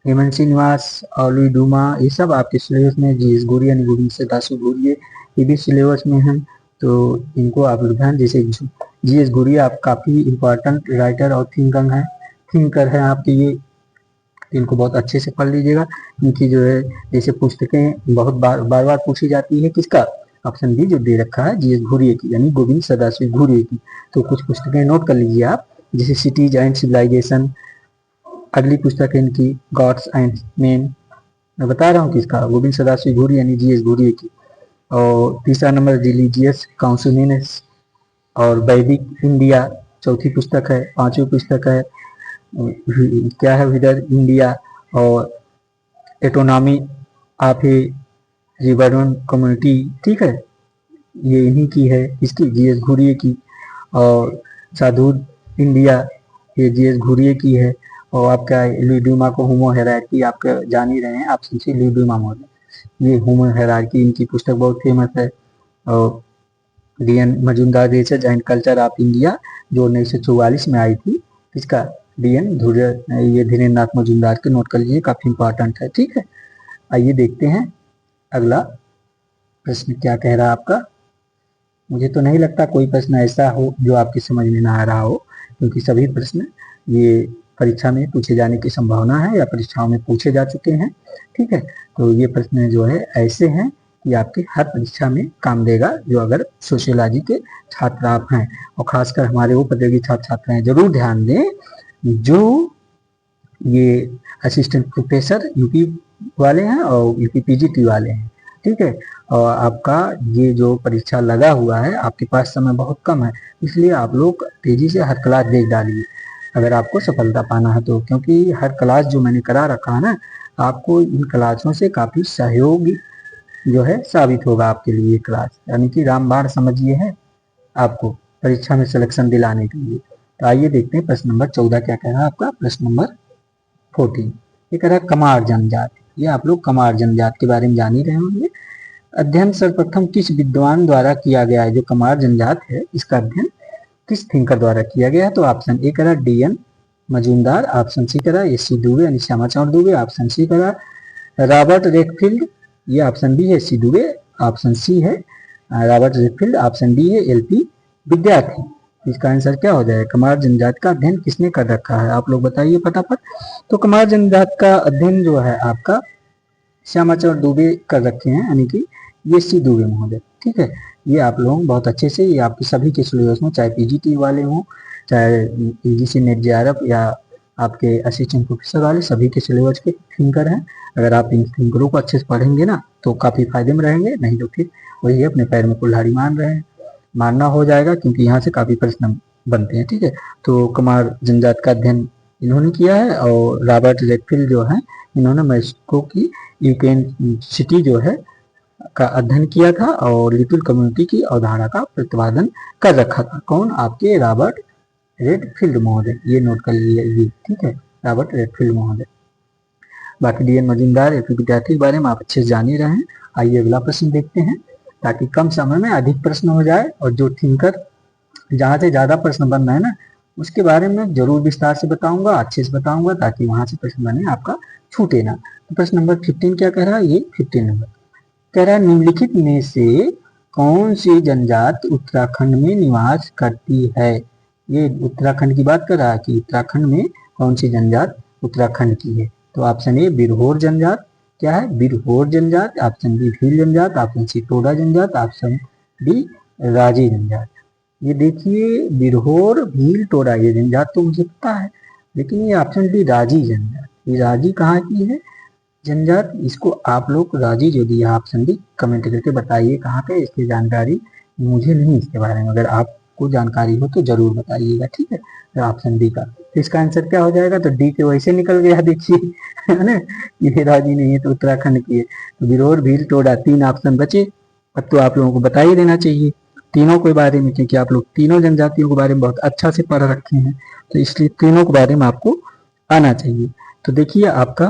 एम.एन. श्रीनिवास और लुई डूमा ये सब आपके सिलेबस में, जी.एस. घुरी यानी गोविंद सदाशिव घुरी ये भी सिलेबस में है, तो इनको आप लोग ध्यान, जैसे जी.एस. घुरी आप काफी इंपॉर्टेंट राइटर और थिंकर है आपके ये, इनको बहुत अच्छे से पढ़ लीजिएगा। इनकी जो है जैसे पुस्तकें बहुत बार पूछी जाती है, किसका, ऑप्शन बी जो दे रखा है जी.एस. घुरिये की यानी गोविंद सदाशिव घुरिये की। तो कुछ पुस्तकें नोट कर लीजिए आप, जैसे सिटीज एंड सिविलाइजेशन, अगली पुस्तक है इनकी गॉड्स एंड मेन, मैं बता रहा हूँ किसका, गोविंद सदाशिव घुरिये यानी जी.एस. घुरिये की। और तीसरा नंबर रिलीजियस काउंसिलनेस और वैदिक इंडिया चौथी पुस्तक है। पांचवी पुस्तक है क्या है, विदर इंडिया और autonomy of A ribbon community, ठीक है, ये इन्हीं की है, इसकी जी.एस. घुरिये की। और साधु इंडिया ये जी.एस. घुरिये की है। और आपका लुई ड्यूमा को होमो हेरार्की आपका जान ही रहे हैं, option C Louis Dumont model, ये होमो हेरार्की इनकी पुस्तक बहुत फेमस है। और D N. Majumdar research and culture of India जो 1944 में आई थी, इसका डी.एन. ये धीरेन्द्र नाथ मजूमदार के नोट कर लीजिए, काफी इंपॉर्टेंट है, ठीक है। आइए देखते हैं अगला प्रश्न क्या कह रहा है आपका। मुझे तो नहीं लगता कोई प्रश्न ऐसा हो जो आपकी समझ में ना आ रहा हो, क्योंकि सभी प्रश्न ये परीक्षा में पूछे जाने की संभावना है या परीक्षाओं में पूछे जा चुके हैं, ठीक है। तो ये प्रश्न जो है ऐसे हैं कि आपकी हर परीक्षा में काम देगा, जो अगर सोशियोलॉजी के छात्र आप हैं, और खासकर हमारे वो प्रतियोगी छात्र छात्र हैं, जरूर ध्यान दें जो ये असिस्टेंट प्रोफेसर यूपी वाले हैं और यूपी पीजीटी वाले हैं, ठीक है। और आपका ये जो परीक्षा लगा हुआ है, आपके पास समय बहुत कम है, इसलिए आप लोग तेजी से हर क्लास देख डालिए अगर आपको सफलता पाना है तो, क्योंकि हर क्लास जो मैंने करा रखा है ना, आपको इन क्लासों से काफी सहयोग जो है साबित होगा आपके लिए क्लास, यानी कि रामबाण समझिए है आपको परीक्षा में सिलेक्शन दिलाने के लिए। तो आइए देखते हैं प्रश्न नंबर 14 क्या कह रहा है आपका। प्रश्न नंबर 14 ये कह रहा है कमार जनजात, ये आप लोग कमार जनजात के बारे में जान ही रहे होंगे। अध्ययन सर्वप्रथम किस विद्वान द्वारा किया गया है, जो कमार जनजात है इसका अध्ययन किस थिंकर द्वारा किया गया है। तो ऑप्शन ए करा डी.एन. मजूमदार, ऑप्शन सी करा एस.सी. दुबे यानी श्यामा चंद्र दुबे, ऑप्शन सी करा रॉबर्ट रेकफील्ड, ये ऑप्शन बी है एस.सी. दुबे, ऑप्शन सी है रॉबर्ट रेकफील्ड, ऑप्शन डी है एल.पी. विद्यार्थी। इसका आंसर क्या हो जाएगा, कमार जनजात का अध्ययन किसने कर रखा है, आप लोग बताइए फटाफट। तो कमार जनजात का अध्ययन जो है आपका श्यामा चंद्र दुबे कर रखे हैं, यानी कि एस.सी. दुबे महोदय, ठीक है। ये आप लोग बहुत अच्छे से, ये आपके सभी के सिलेबस में, चाहे पीजीटी वाले हों, चाहे यूजीसी नेट जेआरएफ या आपके असिस्टेंट प्रोफेसर वाले, सभी के सिलेबस के थिंकर हैं। अगर आप इन थिंकरों को अच्छे से पढ़ेंगे ना तो काफी फायदे में रहेंगे, नहीं तो फिर वही अपने पैर में कुल्हाड़ी मारना हो जाएगा, क्योंकि यहाँ से काफी प्रश्न बनते हैं, ठीक है। तो कमार जनजात का अध्ययन इन्होंने किया है, और रॉबर्ट रेकफील्ड जो है इन्होंने मैक्सिको की यूकेन सिटी जो है का अध्ययन किया था, और लिटिल कम्युनिटी की अवधारणा का प्रतिपादन कर रखा था। कौन, आपके रॉबर्ट रेडफील्ड महोदय, ये नोट कर लीजिए, ठीक है, रॉबर्ट रेडफील्ड महोदय। बाकी डीएन मजूमदार या फिर विद्यार्थी के बारे में आप अच्छे से जान ही रहे हैं। आइए अगला प्रश्न देखते हैं, ताकि कम समय में अधिक प्रश्न हो जाए, और जो थिंकर जहाँ से ज्यादा प्रश्न बन रहे हैं ना, उसके बारे में जरूर विस्तार से बताऊंगा, अच्छे से बताऊंगा, ताकि वहां से प्रश्न बने आपका छूटे ना। तो प्रश्न नंबर 15 क्या कह रहा है, ये 15 नंबर कह रहा है, निम्नलिखित में से कौन सी जनजाति उत्तराखंड में निवास करती है। ये उत्तराखंड की बात कर रहा है कि उत्तराखंड में कौन सी जनजाति उत्तराखंड की है। तो ऑप्शन ए बिरहोर जनजाति, क्या है, बिरहोर जनजाति। ऑप्शन बी भील जनजाति। ऑप्शन सी टोडा जनजाति। ऑप्शन डी राजी जनजाति। ये देखिए बिरहोर भील टोडा ये जनजाति तो मुझे पता है, लेकिन ये ऑप्शन डी राजी जनजाति, ये राजी कहाँ की है जनजाति, इसको आप लोग राजी जो दिया ऑप्शन डी कमेंट करके बताइए कहाँ पे, इसकी जानकारी मुझे नहीं इसके बारे में, अगर आपको जानकारी हो तो जरूर बताइएगा, ठीक है। तो ऑप्शन डी का, तो इसका आंसर क्या हो जाएगा, तो डी के वैसे निकल गया देखिए है ना, ये राजी नहीं है तो उत्तराखंड की है। तो बिरहोर भील टोडा 3 ऑप्शन बचे। अब तो आप लोगों को बता ही देना चाहिए तीनों के बारे में, क्योंकि आप लोग तीनों जनजातियों के बारे में बहुत अच्छा से पढ़ रखे हैं, तो इसलिए तीनों के बारे में आपको आना चाहिए। तो देखिए आपका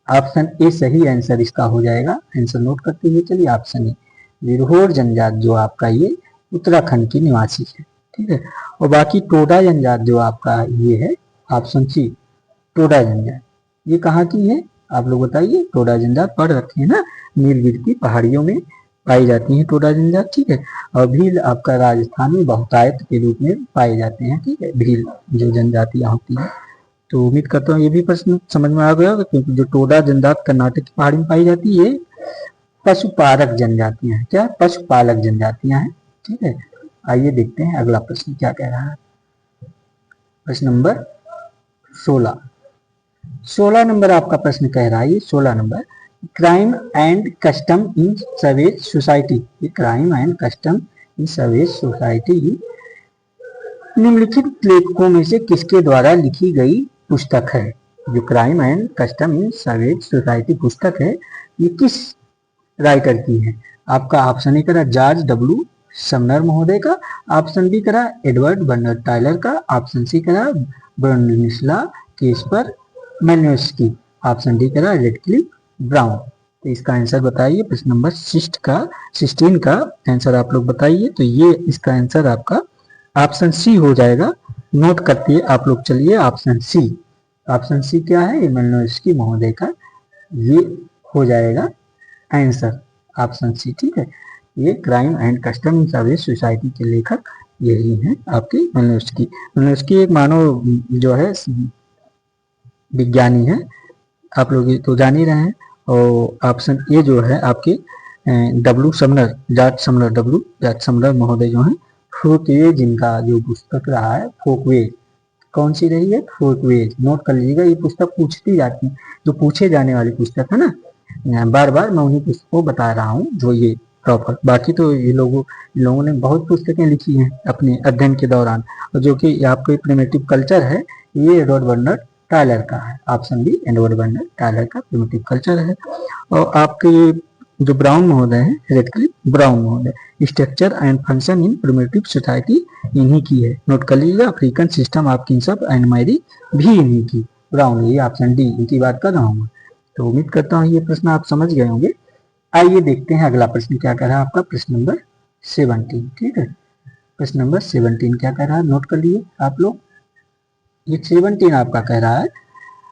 ऑप्शन ए सही आंसर इसका हो जाएगा। आंसर नोट करते हुए चलिए, ऑप्शन ए बिरहोर जनजाति जो आपका ये उत्तराखंड की निवासी है, ठीक है। और बाकी टोडा जनजाति जो आपका ये है ऑप्शन सी टोडा जनजाति, ये कहाँ की है आप लोग बताइए। टोडा जनजाति पढ़ रखे हैं ना, नीलगिरी की पहाड़ियों में पाई जाती है टोडा जनजाति, ठीक है। और भील आपका राजस्थान में बहुतायत के रूप में पाए जाते हैं, ठीक है, भील जो जनजातियां होती हैं। तो उम्मीद करता हूँ ये भी प्रश्न समझ में आ गया होगा, क्योंकि जो टोडा जनजाति कर्नाटक की पहाड़ी में पाई जाती है पशुपालक जनजातियां हैं, क्या पशुपालक जनजातियां हैं, ठीक है। आइए देखते हैं अगला प्रश्न क्या कह रहा है। प्रश्न नंबर 16 नंबर आपका प्रश्न कह रहा है, ये 16 नंबर, crime and custom in savage society. ये crime and custom in savage society निम्नलिखित लेखकों में से किसके द्वारा लिखी गई पुस्तक है। जो crime and custom in savage society पुस्तक है, ये किस राइटर की है। आपका ऑप्शन ए करा जॉर्ज डब्ल्यू समनर महोदय का। ऑप्शन बी करा एडवर्ड बर्नर्ड टायलर का। ऑप्शन सी करा ब्रोनिस्ला केस्पर मेलिनोव्स्की। ऑप्शन डी करा रेडक्लिफ ब्राउन। तो इसका आंसर बताइए। प्रश्न नंबर 16 का आंसर आप लोग बताइए। तो ये इसका आंसर आपका ऑप्शन सी हो जाएगा। नोट करते हैं आप लोग चलिए, ऑप्शन सी। ऑप्शन सी क्या है, मेलिनोव्स्की महोदय का ये हो जाएगा आंसर, ऑप्शन सी, ठीक है। ये crime and custom service society के लेखक यही हैं आपके मेलिनोव्स्की। मेलिनोव्स्की एक मानव जो है विज्ञानी है, आप लोग तो जान ही रहे हैं। और ऑप्शन ए जो है आपके डब्ल्यू समनर, जॉर्ज समनर महोदय जो है, फोकवेज जिनका जो पुस्तक रहा है, फोकवेज कौन सी रही है, फोकवेज। नोट कर लीजिएगा, ये पुस्तक पूछती जाती है, जो पूछे जाने वाली पुस्तक है ना, बार बार मैं उन्हीं पुस्तकों को बता रहा हूँ जो ये टॉपर। बाकी तो ये लोगों ने बहुत पुस्तकें लिखी हैं अपने अध्ययन के दौरान, और जो कि आपके प्रिमिटिव कल्चर है ये एडवर्ड बर्नर्ड टायलर का है। Option B Edward Bernard Tylor का प्रिमिटिव कल्चर है। और आपके जो ब्राउन महोदय हैं, रेडक्लिफ ब्राउन महोदय, structure and function in primitive society इन्हीं की है। नोट कर लीजिएगा, African system of kingship and marriage भी इन्हीं की, ब्राउन, ये ऑप्शन डी इनकी बात कर रहा हूँ। तो उम्मीद करता हूँ ये प्रश्न आप समझ गए होंगे। आइए देखते हैं अगला प्रश्न क्या कह रहा है आपका, प्रश्न नंबर 17, ठीक है। प्रश्न नंबर 17 क्या कह रहा है, नोट कर लिए आप लोग। ये 17 आपका कह रहा है,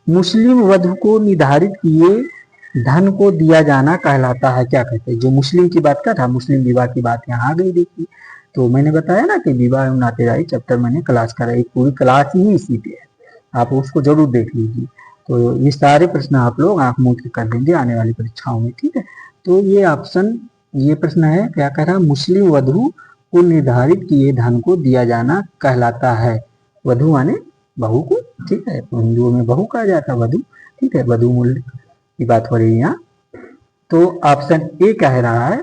मुस्लिम वधु को निर्धारित किए धन को दिया जाना कहलाता है, क्या कहते हैं। जो मुस्लिम की बात कर रहा, मुस्लिम विवाह की बात यहाँ आ गई। देखिए, तो मैंने बताया ना कि विवाह एवं नातेदारी चैप्टर मैंने क्लास करा, एक पूरी क्लास ही इसी पे है, आप उसको जरूर देख लीजिए। तो ये सारे प्रश्न आप लोग आंख मूंद के कर देंगे आने वाली परीक्षाओं में, ठीक है। तो ये ऑप्शन, ये प्रश्न है क्या कह रहा, मुस्लिम वधु को निर्धारित किए धन को दिया जाना कहलाता है। वधु माने बहू को, ठीक है, हिंदुओं में बहू कहा जाता है वधु, ठीक है, वधु मूल्य की बात हो रही है यहाँ। तो ऑप्शन ए कह रहा है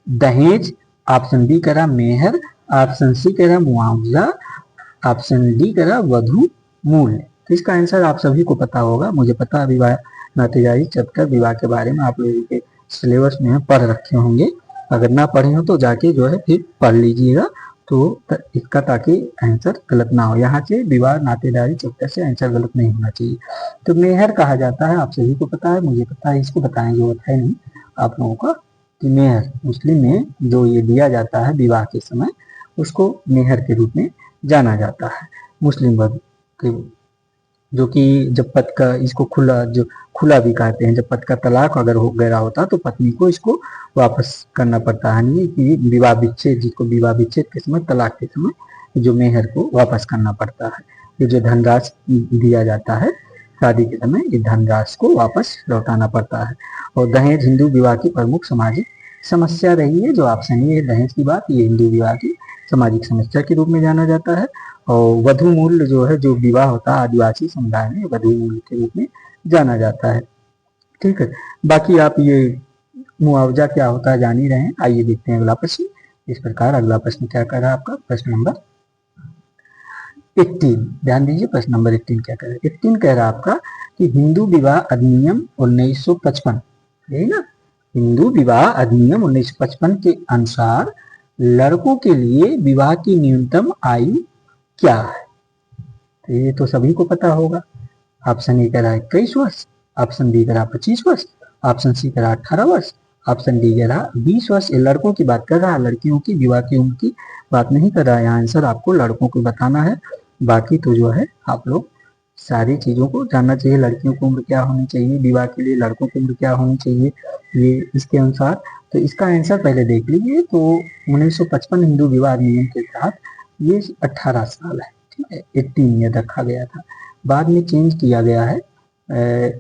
दहेज, ऑप्शन बी कह रहा मेहर, ऑप्शन सी कह रहा मुआवजा, ऑप्शन डी कह रहा वधु मूल्य। तो इसका आंसर आप सभी को पता होगा, मुझे पता है, विवाह नातेदारी चैप्टर विवाह के बारे में आप लोगों के सिलेबस में पढ़ रखे होंगे। अगर ना पढ़े हो तो जाके जो है फिर पढ़ लीजिएगा, तो इसका ताकि आंसर गलत ना हो, यहाँ से विवाह नातेदारी चैप्टर से आंसर गलत नहीं होना चाहिए। तो मेहर कहा जाता है, आप सभी को पता है, मुझे पता है, इसको बताने की जरूरत है नहीं आप लोगों का कि मेहर मुस्लिम में जो ये दिया जाता है विवाह के समय उसको मेहर के रूप में जाना जाता है मुस्लिम वर्ग के, जो कि जब पति का इसको खुला भी कहते हैं, जब पति का तलाक अगर हो गया होता तो पत्नी को इसको वापस करना पड़ता है, नहीं कि विवाह विच्छेद, जिसको विवाह विच्छेद के समय, तलाक के समय जो मेहर को वापस करना पड़ता है, ये जो धनराशि दिया जाता है शादी के समय, ये धनराशि को वापस लौटाना पड़ता है। और दहेज हिंदू विवाह की प्रमुख सामाजिक समस्या रही है, जो ऑप्शन ये है दहेज की बात, ये हिंदू विवाह की सामाजिक समस्या के रूप में जाना जाता है। और वधु मूल्य जो है, जो विवाह होता है आदिवासी समुदाय में वधु मूल्य के रूप में जाना जाता है। ठीक है, बाकी आप ये मुआवजा क्या होता है जान ही रहे हैं। आइए देखते हैं अगला प्रश्न। इस प्रकार अगला प्रश्न क्या कर रहा है आपका, प्रश्न नंबर 18, ध्यान दीजिए प्रश्न नंबर 18 क्या कह रहा है। 18 कह रहा है आपका कि हिंदू विवाह अधिनियम 1955, यही ना, हिंदू विवाह अधिनियम 1955 के अनुसार लड़कों के लिए विवाह की न्यूनतम आयु क्या है। तो ये तो सभी को पता होगा। ऑप्शन ए कह रहा है 21 वर्ष, ऑप्शन बी कह रहा 25 वर्ष, ऑप्शन सी कह रहा 18 वर्ष, ऑप्शन डी कह रहा 20 वर्ष। ये लड़कों की बात कर रहा है, लड़कियों की विवाह की उम्र की बात नहीं कर रहा है। आंसर आपको लड़कों को बताना है, बाकी तो जो है आप लोग सारी चीजों को जानना चाहिए। लड़कियों की उम्र क्या होनी चाहिए विवाह के लिए, लड़कों की उम्र क्या होनी चाहिए, ये इसके अनुसार। तो इसका आंसर पहले देख लीजिए। तो 1955 हिंदू विवाह अधिनियम के तहत ये 18 साल है, ठीक है, 18 ईयर रखा गया था। बाद में चेंज किया गया है,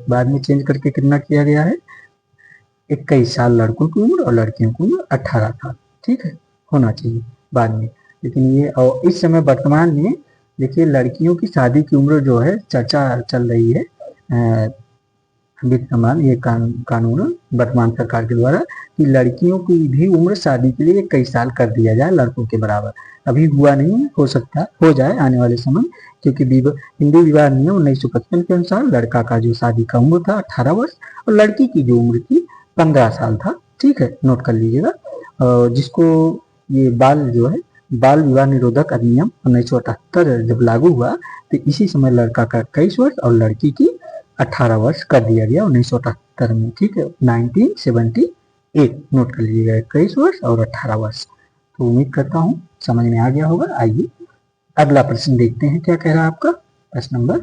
बाद में चेंज करके कितना किया गया है, 21 साल लड़कों की उम्र और लड़कियों की उम्र 18 साल, ठीक है, होना चाहिए बाद में। लेकिन ये और इस समय वर्तमान में देखिए लड़कियों की शादी की उम्र जो है चर्चा चल रही है विद्यमान ये कानून वर्तमान सरकार के द्वारा कि लड़कियों की भी उम्र शादी के लिए 21 साल कर दिया जाए लड़कों के बराबर। अभी हुआ नहीं, हो सकता हो जाए आने वाले समय, क्योंकि हिंदू विवाह नियम 1955 के अनुसार लड़का का जो शादी का उम्र था 18 वर्ष और लड़की की जो उम्र थी 15 साल था, ठीक है, नोट कर लीजिएगा। जिसको ये बाल विवाह निरोधक अधिनियम 1978 जब लागू हुआ तो इसी समय लड़का का 21 वर्ष और लड़की की 18 वर्ष कर दिया गया 1978 में, ठीक है, 1978 नोट कर लीजिएगा, 21 वर्ष और 18 वर्ष। तो उम्मीद करता हूँ समझ में आ गया होगा। आइए अगला प्रश्न देखते हैं क्या कह रहा है आपका, प्रश्न नंबर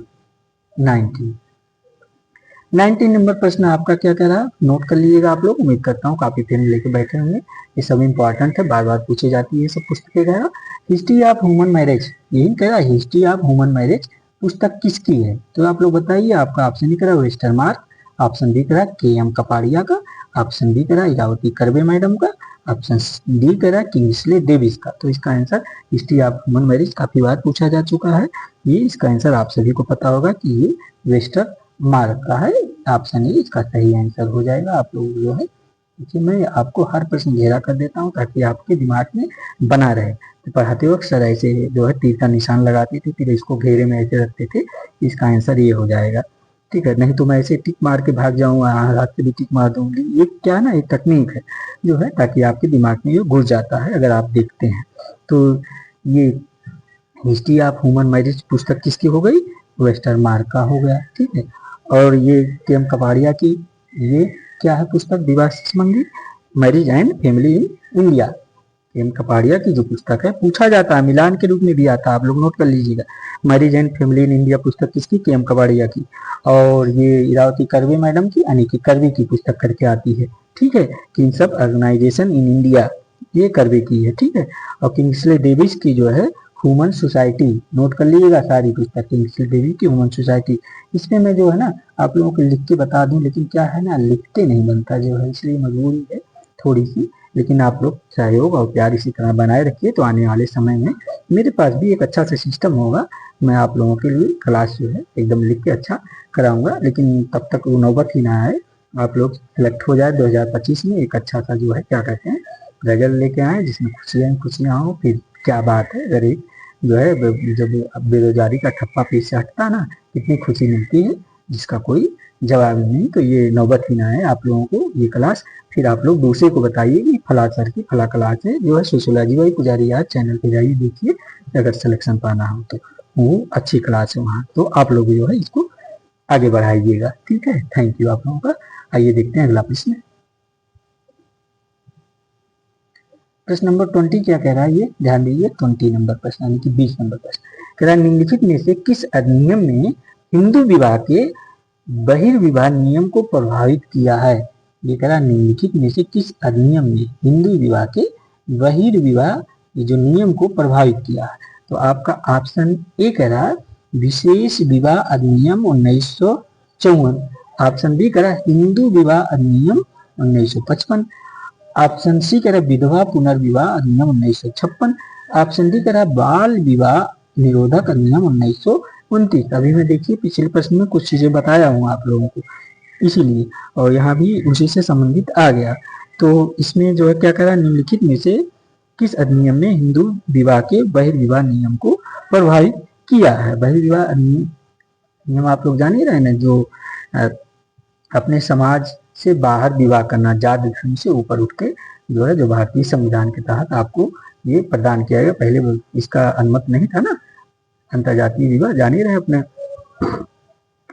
19 नंबर प्रश्न आपका क्या कह रहा है, नोट कर लीजिएगा आप लोग। उम्मीद करता हूँ काफी पेन लेके बैठे होंगे, ये सब इंपॉर्टेंट है, बार बार पूछे जाती है सब पुस्तकें। कह रहा हिस्ट्री ऑफ ह्यूमन मैरिज, यही कह रहा हिस्ट्री ऑफ ह्यूमन मैरिज पुस्तक किसकी है। तो आप लोग बताइए, आपका ऑप्शन कह रहा वेस्टरमार्क, ऑप्शन बी कह रहा के.एम. कपाड़िया का, ऑप्शन बी कह रहा इरावती कर्वे मैडम का, ऑप्शन डी कह रहा किंग्सले डेविस का। तो इसका answer history of human marriage काफी बार पूछा जा चुका है, ये इसका आंसर आप सभी को पता होगा कि ये वेस्टर मार्क का है, ऑप्शन ए इसका सही आंसर हो जाएगा। आप लोग जो है देखिए मैं आपको हर प्रश्न घेरा कर देता हूँ ताकि आपके दिमाग में बना रहे। तो पढ़ाते वक्त सर ऐसे जो है तीर का निशान लगाते थे, फिर इसको घेरे में ऐसे रखते थे, इसका आंसर ये हो जाएगा, ठीक है। नहीं तो मैं ऐसे टिक मार के भाग जाऊंगा, हाथ से भी टिक मार दूंगी, ये क्या ना एक टेक्निक है जो है ताकि आपके दिमाग में ये घुस जाता है अगर आप देखते हैं। तो ये हिस्ट्री ऑफ ह्यूमन मैरिज पुस्तक किसकी हो गई, वेस्टरमार्क का हो गया, ठीक है। और ये के.एम. कपाड़िया की ये क्या है पुस्तक, विवाह संबंधी marriage and family in India. KM. Kapadia की जो पुस्तक है, पूछा जाता है मिलान के रूप में भी आता है, आप लोग नोट कर लीजिएगा। Marriage and family in India पुस्तक किसकी, के.एम. कपाड़िया की। और ये इरावती कर्वे मैडम की यानी कि कर्वे की पुस्तक करके आती है, ठीक है, किंग्स ऑर्गेनाइजेशन इन इंडिया, ये कर्वे की है, ठीक है। और किंग्सले डेविस की जो है ह्यूमन सोसाइटी, नोट कर लीजिएगा सारी पुस्तक किंग्सले डेविस की ह्यूमन सोसाइटी। इसमें मैं जो है ना आप लोगों को लिख के बता दूं, लेकिन क्या है ना लिखते नहीं बनता जो है, इसलिए मजबूरी है थोड़ी सी। लेकिन आप लोग सहयोग और प्यार इसी तरह बनाए रखिए, तो आने वाले समय में मेरे पास भी एक अच्छा सा सिस्टम होगा, मैं आप लोगों के लिए क्लास जो है एकदम लिख के अच्छा कराऊंगा। लेकिन तब तक वो नौबत ही ना आए, आप लोग सिलेक्ट हो जाए 2025 में एक अच्छा सा जो है क्या कहते हैं रिजल्ट लेके आए जिसमें खुशियाँ हो। फिर क्या बात है, अगर एक जो है जब बेरोजगारी का ठप्पा पेट से हटता ना कितनी खुशी मिलती है, जिसका कोई जवाब नहीं। तो ये नौबत ही ना है आप लोगों को ये क्लास। फिर आप लोग दूसरे को बताइए कि फला सर की फला क्लास है जो है सोशियोलॉजी भाई पुजारी यार चैनल पे जाइए देखिए, अगर सिलेक्शन पाना हो तो वो अच्छी क्लास है वहाँ, तो आप लोग जो है इसको आगे बढ़ाइएगा। ठीक है, थैंक यू आप लोगों का। आइए देखते हैं अगला प्रश्न। प्रश्न नंबर 20 क्या कह रहा है, ये ध्यान दीजिए। 20 नंबर प्रश्न यानी कि 20 नंबर प्रश्न कह रहा है, निम्नलिखित में से किस अधिनियम ने हिंदू विवाह के बहिर्विवाह नियम को प्रभावित किया है। ये कह रहा है निम्नलिखित में से किस अधिनियम ने हिंदू विवाह के बहिर्विवाह ये जो नियम को प्रभावित किया है। तो आपका ऑप्शन ए कह रहा है विशेष विवाह अधिनियम 1954। ऑप्शन बी कह रहा है हिंदू विवाह अधिनियम 1955। ऑप्शन सी कह रहा है विधवा पुनर्विवाह अधिनियम 1956। ऑप्शन डी कह रहा है बाल विवाह निरोधक अधिनियम 1929। अभी मैं देखिए पिछले प्रश्न में कुछ चीजें बताया हूँ आप लोगों को इसीलिए, और यहाँ भी उसी से संबंधित आ गया। तो इसमें जो है क्या कह रहा है निम्नलिखित में से किस अधिनियम ने हिंदू विवाह के बहिर्विवाह नियम को प्रभावित किया है। बहिर्विवाह नियम आप लोग जान ही रहे ना, जो अपने समाज से बाहर विवाह करना, जाति धर्म से ऊपर उठ के जो है, जो भारतीय संविधान के तहत आपको ये प्रदान किया गया। पहले इसका अनुमत नहीं था ना, अंतरजातीय विवाह जान ही रहे,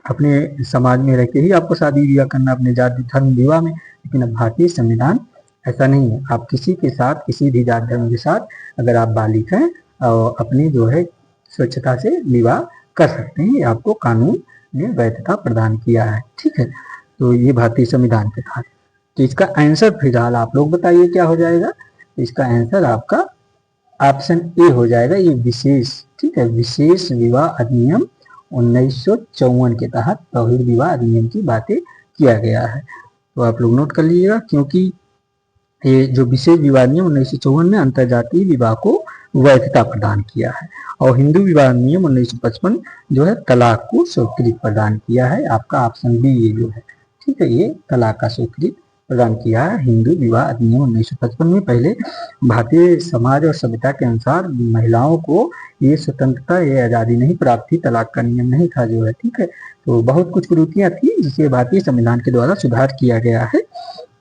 अपने समाज में रह के ही आपको शादी विवाह करना, अपने जाति धर्म विवाह में। लेकिन अब भारतीय संविधान ऐसा नहीं है, आप किसी के साथ किसी भी जाति धर्म के साथ अगर आप बालिग हैं और अपनी जो है स्वच्छता से विवाह कर सकते हैं, आपको कानून ने वैधता प्रदान किया है। ठीक है, तो ये भारतीय संविधान के तहत। तो इसका आंसर फिलहाल आप लोग बताइए क्या हो जाएगा। तो इसका आंसर आपका ऑप्शन ए हो जाएगा, ये विशेष, ठीक है, विशेष विवाह अधिनियम 1954 के तहत बहिर्विवाह अधिनियम की बातें किया गया है। तो आप लोग नोट कर लीजिएगा, क्योंकि ये जो विशेष विवाह नियम 1954 ने अंतरजातीय विवाह को वैधता प्रदान किया है, और हिंदू विवाह नियम 1955 जो है तलाक को स्वीकृत प्रदान किया है। आपका ऑप्शन बी ये जो है, ठीक है, ये तलाक का स्वीकृत प्रदान किया है। हिंदू विवाह अधिनियम 1955 में पहले भारतीय समाज और सभ्यता के अनुसार महिलाओं को ये स्वतंत्रता, ये आज़ादी नहीं प्राप्त थी, तलाक का नियम नहीं था जो है। ठीक है, तो बहुत कुछ कुरीतियां थी जिसे भारतीय संविधान के द्वारा सुधार किया गया है।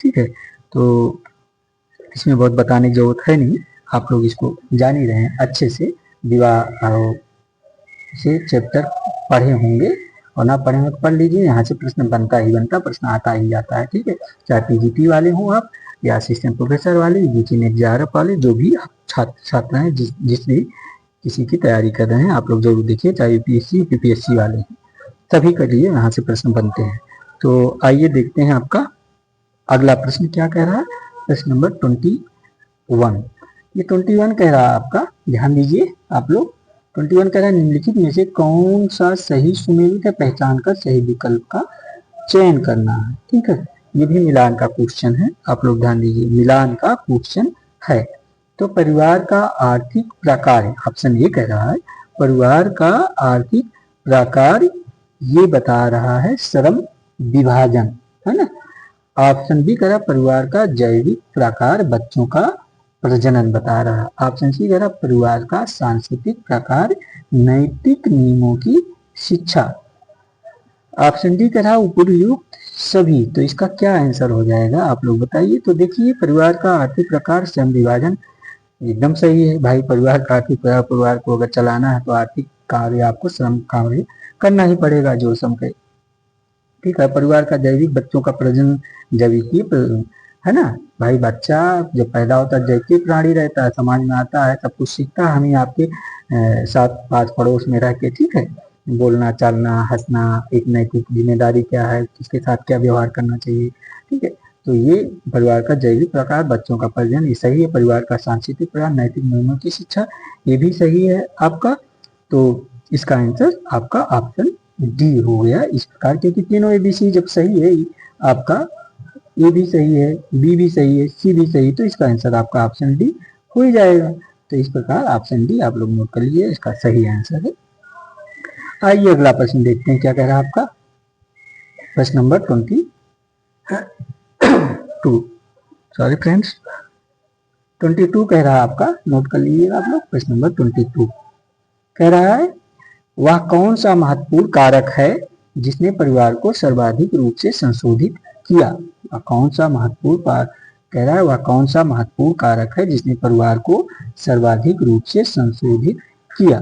ठीक है, तो इसमें बहुत बताने की जरूरत है नहीं, आप लोग इसको जान ही रहे हैं अच्छे से। विवाह से चैप्टर पढ़े होंगे, और ना पढ़े हो तो पढ़ लीजिए, यहाँ से प्रश्न बनता ही बनता, प्रश्न आता ही जाता है। ठीक है, चाहे पीजीटी वाले हों आप या असिस्टेंट प्रोफेसर वाले, यूजी नेट जेआरएफ वाले, जो भी छात्र हैं, जिस भी किसी की तैयारी कर रहे हैं, आप लोग जरूर देखिए, चाहे यूपीएससी पीपीएससी वाले हैं, सभी के लिए यहाँ से प्रश्न बनते हैं। तो आइए देखते हैं आपका अगला प्रश्न क्या कह रहा है। प्रश्न नंबर 21, ये 21 कह रहा है आपका, ध्यान दीजिए आप लोग। 21 कह रहा है निम्नलिखित में से कौन सा सही सुमेलित है, पहचान कर सही विकल्प का चयन करना है। ठीक है, ये भी मिलान का क्वेश्चन है, आप लोग ध्यान दीजिए, मिलान का क्वेश्चन है। तो परिवार का आर्थिक प्रकार है, ऑप्शन ए कह रहा है परिवार का आर्थिक प्रकार ये बता रहा है श्रम विभाजन, है ना। ऑप्शन बी कह रहा परिवार का जैविक प्रकार बच्चों का प्रजनन बता रहा है। ऑप्शन सी कह रहा परिवार का सांस्कृतिक प्रकार नैतिक नियमों की शिक्षा। ऑप्शन डी कह रहा उपयुक्त सभी। तो इसका क्या आंसर हो जाएगा आप लोग बताइए। तो देखिए, परिवार का आर्थिक प्रकार श्रम विभाजन एकदम सही है भाई। परिवार का आर्थिक प्रकार, परिवार को अगर चलाना है तो आर्थिक कार्य आपको श्रम कार्य करना ही पड़ेगा, जो श्रम के। ठीक है, परिवार का जैविक बच्चों का प्रजनन जैविक है ना भाई। बच्चा जब पैदा होता है जैविक प्राणी रहता है, समाज में आता है, सब कुछ सीखता है हम ही आपके साथ पास पड़ोस में रह के। ठीक है, बोलना चालना हंसना, एक नैतिक जिम्मेदारी क्या है, किसके साथ क्या व्यवहार करना चाहिए। ठीक है, तो ये परिवार का जैविक प्रकार बच्चों का प्रजनन ये सही है। परिवार का सांस्कृतिक प्रकार नैतिक नियमों की शिक्षा ये भी सही है आपका। तो इसका आंसर आपका ऑप्शन डी हो गया इस प्रकार, क्योंकि तीनों एबीसी जब सही है, आपका ए भी सही है, बी भी सही है, सी भी सही, तो इसका आंसर आपका ऑप्शन डी हो ही जाएगा। तो इस प्रकार ऑप्शन डी आप लोग नोट कर लीजिए, इसका सही आंसर है। आइए अगला प्रश्न देखते हैं क्या कह रहा है आपका। प्रश्न नंबर 22, सॉरी फ्रेंड्स, 22 कह रहा है आपका, नोट कर लीजिएगा आप लोग। प्रश्न नंबर 22 कह रहा है वह कौन सा महत्वपूर्ण कारक है जिसने परिवार को सर्वाधिक रूप से संशोधित किया। कौन सा महत्वपूर्ण कह रहा है, वह कौन सा महत्वपूर्ण कारक है जिसने परिवार को सर्वाधिक रूप से संशोधित किया।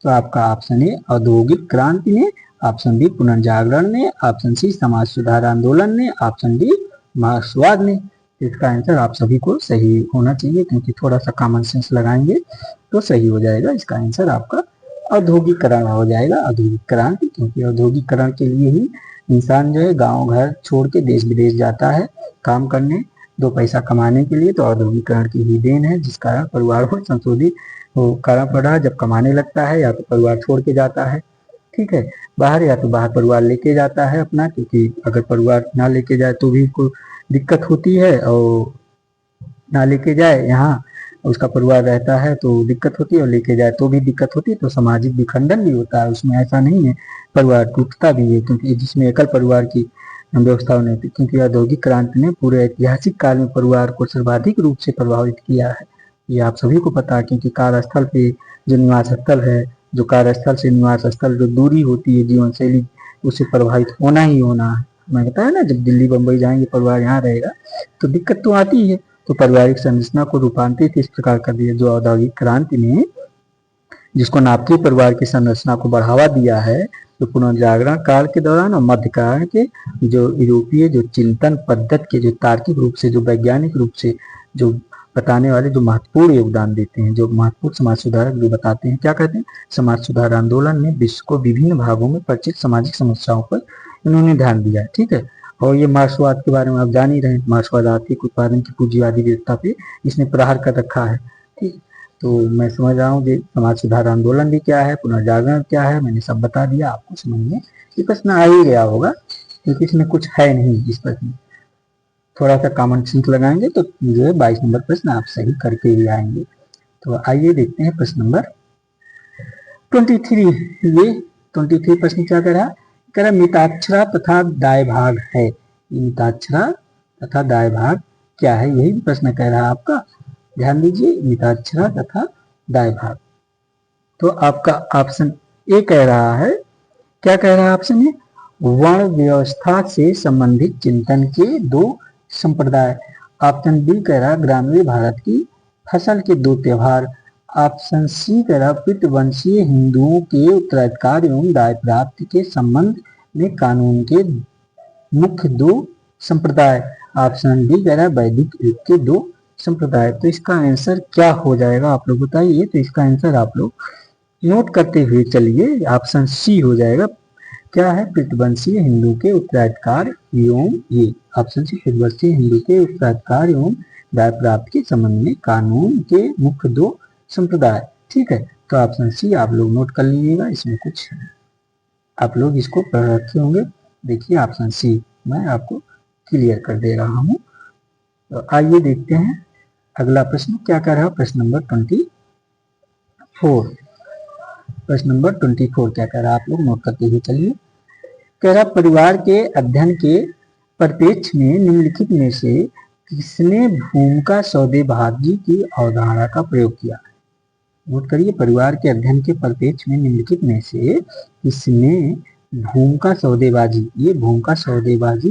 तो आपका ऑप्शन ए औद्योगिक क्रांति ने, ऑप्शन बी पुनर्जागरण ने, ऑप्शन सी समाज सुधार आंदोलन ने, ऑप्शन डी मार्क्सवाद ने। इसका आंसर आप सभी को सही होना चाहिए, क्योंकि थोड़ा सा कॉमन सेंस लगाएंगे तो सही हो जाएगा। इसका आंसर आपका औद्योगिकरण हो जाएगा, औद्योगिक क्रांति, क्योंकि औद्योगिकरण के लिए ही इंसान जो है गांव घर छोड़ के देश विदेश जाता है काम करने, दो पैसा कमाने के लिए। तो औद्योगिकरण की ही देन है, जिस कारण परिवार को संशोधित करना पड़ा। जब कमाने लगता है या तो परिवार छोड़ के जाता है, ठीक है, बाहर, या तो बाहर परिवार लेके जाता है अपना, क्योंकि अगर परिवार ना लेके जाए तो भी कोई दिक्कत होती है, और ना लेके जाए यहाँ उसका परिवार रहता है तो दिक्कत होती है, और लेके जाए तो भी दिक्कत होती है। तो सामाजिक विखंडन भी होता है उसमें, ऐसा नहीं है, परिवार टूटता भी है, क्योंकि जिसमें एकल परिवार की व्यवस्था होने थी। क्योंकि औद्योगिक क्रांति ने पूरे ऐतिहासिक काल में परिवार को सर्वाधिक रूप से प्रभावित किया है, ये आप सभी को पता है। क्योंकि कार्यस्थल पे जो निवास स्थल है, जो कार्यस्थल से निवास स्थल जो दूरी होती है जीवन शैली, उससे प्रभावित होना ही होना है। मैं बताया ना, जब दिल्ली बम्बई जाएंगे परिवार यहाँ रहेगा तो दिक्कत तो आती है। तो पारिवारिक संरचना को रूपांतरित इस प्रकार कर दिया। जो औद्योगिक क्रांति ने जिसको नाभिकीय परिवार की संरचना को बढ़ावा दिया है, तो पुनर्जागरण काल के दौरान और मध्यकाल के जो यूरोपीय जो चिंतन पद्धति के जो तार्किक रूप से, जो वैज्ञानिक रूप से जो बताने वाले, जो महत्वपूर्ण योगदान देते हैं, जो महत्वपूर्ण समाज सुधारक जो बताते हैं, क्या कहते हैं, समाज सुधार आंदोलन ने विश्व को विभिन्न भागों में परिचित सामाजिक समस्याओं पर इन्होंने ध्यान दिया है, ठीक है। और ये मार्क्सवाद के बारे में आप जान ही रहे हैं, मार्क्सवाद आर्थिक उत्पादन की पूंजीवादी व्यवस्था पे इसने प्रहार कर रखा है, ठीक। तो मैं समझ रहा हूँ कि समाज सुधार आंदोलन भी क्या है, पुनर्जागरण क्या है, मैंने सब बता दिया आपको। समझ में ये प्रश्न आ ही गया होगा, क्योंकि इसमें कुछ है नहीं इस प्रश्न, थोड़ा सा कॉमन सेंस लगाएंगे तो जो है 22 नंबर प्रश्न आप सही करके ही आएंगे। तो आइए देखते हैं प्रश्न नंबर 23। ये 23 प्रश्न क्या कह रहा है, कह रहा मिताक्षरा तथा दाय भाग है। मिताक्षरा तथा दाय भाग क्या है, यही प्रश्न कह रहा है आपका। ध्यान दीजिए, मिताक्षरा तथा दाय भाग। तो आपका ऑप्शन ए कह रहा है, क्या कह रहा है ऑप्शन ए, वर्ण व्यवस्था से संबंधित चिंतन के दो संप्रदाय। ऑप्शन बी कह रहा ग्रामीण भारत की फसल के दो त्योहार। ऑप्शन सी कह रहा पितृवंशीय हिंदुओं के उत्तराधिकार एवं दाय प्राप्ति के संबंध में कानून के मुख्य दो संप्रदाय। ऑप्शन डी कह रहा वैदिक युग के दो संप्रदाय। तो इसका आंसर क्या हो जाएगा आप लोग बताइए। तो इसका आंसर आप लोग नोट करते हुए चलिए, ऑप्शन सी हो जाएगा। क्या है, पितृवंशीय हिंदू के उत्तराधिकार एवं, ये ऑप्शन सी, पितृवंशीय हिंदू के उत्तराधिकार एवं दाय प्राप्ति के संबंध में कानून के मुख्य दो संप्रदाय, ठीक है। तो ऑप्शन सी आप लोग नोट कर लीजिएगा, इसमें कुछ आप लोग इसको पढ़ रखे होंगे। देखिए ऑप्शन सी मैं आपको क्लियर कर दे रहा हूं। तो आइए देखते हैं अगला प्रश्न क्या कह रहा है, प्रश्न नंबर 24। प्रश्न नंबर 24 क्या कह रहा है, आप लोग नोट करते हुए चलिए। कह रहा परिवार के अध्ययन के परिप्रेक्ष्य में निम्नलिखित में से किसने भूमिका सौदेबाजी की अवधारणा का प्रयोग किया। नोट करिए, परिवार के अध्ययन के परिप्रेक्ष्य में निम्नलिखित में से किसने भूमिका सौदेबाजी, ये भूमिका सौदेबाजी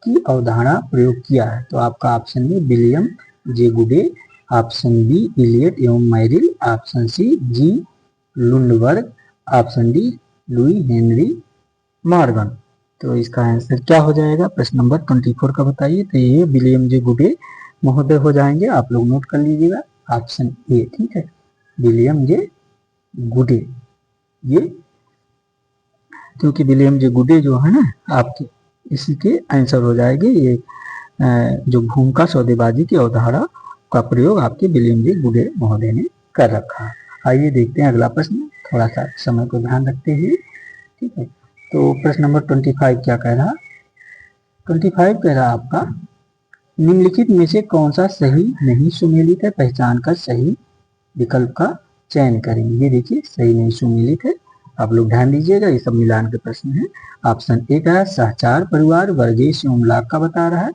की अवधारणा प्रयोग किया है। तो आपका ऑप्शन में William J Goode, option B Elliott एवं Merrill, option C G Lundberg, option D Lewis Henry Morgan. तो इसका आंसर क्या हो जाएगा, प्रश्न नंबर 24 का बताइए। तो ये विलियम जे गुडे महोदय हो जाएंगे, आप लोग नोट कर लीजिएगा ऑप्शन ए, ठीक है, विलियम जे गुडे। ये क्योंकि विलियम जे गुडे जो है ना आपके, इसी के आंसर हो जाएंगे। ये जो भूमिका सौदेबाजी की अवधारणा का प्रयोग आपके विलियम जे गुडे महोदय ने कर रखा है। आइए देखते हैं अगला प्रश्न, थोड़ा सा समय को ध्यान रखते हुए, ठीक है। तो प्रश्न नंबर 25 क्या कह रहा, 25 कह रहा आपका निम्नलिखित में से कौन सा सही नहीं सुमेलित है, पहचान कर सही विकल्प का चयन करेंगे। ये देखिए सही नहीं सुमेलित है, आप लोग ध्यान दीजिएगा, ये सब मिलान के प्रश्न है। ऑप्शन ए का सहचार परिवार वर्गेश एवं लाभ का बता रहा है।